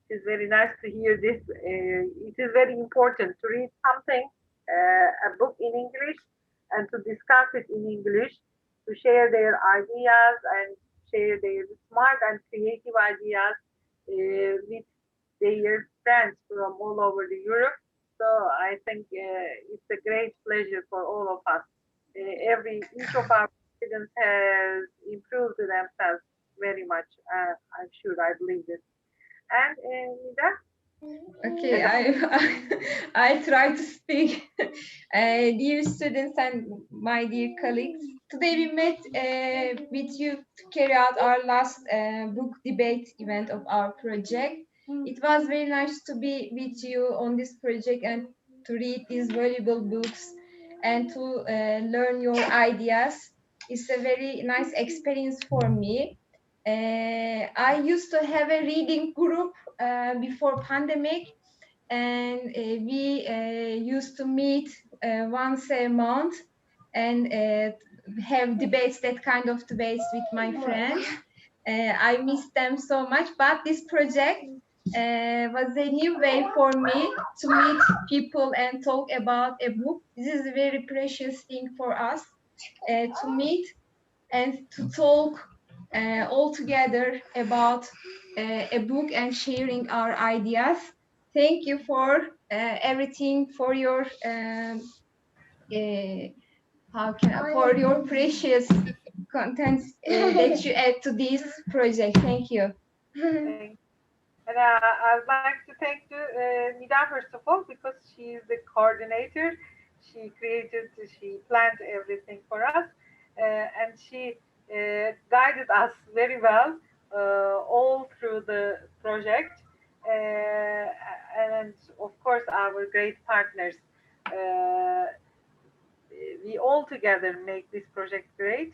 It is very nice to hear this. It is very important to read something, a book in English, and to discuss it in English, to share their ideas and share their smart and creative ideas with their friends from all over the Europe. So I think it's a great pleasure for all of us. Each of our students has improved themselves very much. I'm sure, I believe this. And Nida? Okay, I try to speak. Dear students and my dear colleagues, today we met with you to carry out our last book debate event of our project. It was very nice to be with you on this project and to read these valuable books and to learn your ideas. It's a very nice experience for me. I used to have a reading group before pandemic, and we used to meet once a month and have debates, that kind of debates with my friends. I miss them so much, but this project was a new way for me to meet people and talk about a book. This is a very precious thing for us to meet and to talk all together about a book and sharing our ideas. Thank you for everything, for your for your precious contents that you add to this project. Thank you. And I'd like to thank Nida first of all, because she is the coordinator. She planned everything for us, and she guided us very well all through the project. And of course, our great partners. We all together make this project great.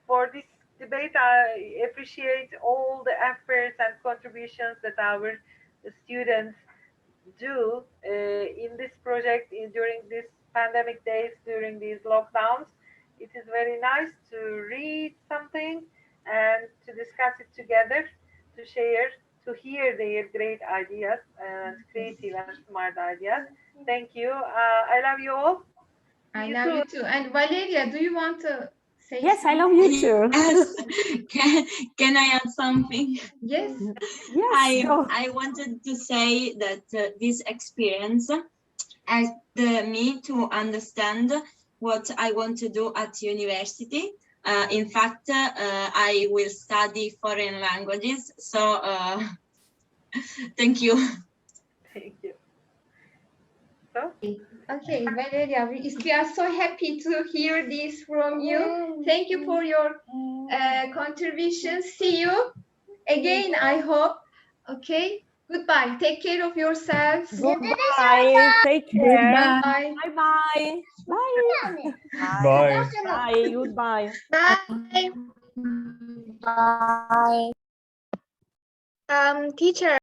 For this debate, I appreciate all the efforts and contributions that our students do in this project during these pandemic days, during these lockdowns. It is very nice to read something and to discuss it together, to share, to hear their great ideas and creative and smart ideas. Thank you. I love you all. I love you too. And Valeria, do you want to say Yes, I love you too. Yes. Can I add something? Yes. Yes. I wanted to say that this experience helped me to understand what I want to do at university. In fact, I will study foreign languages. So thank you. Thank you. Okay, Valeria, we are so happy to hear this from you. Thank you for your contribution. See you again, I hope. Okay, goodbye. Take care of yourselves. Goodbye. Take care. Bye. Bye-bye. Bye. Bye. Bye. Goodbye. Bye. Bye. Teacher.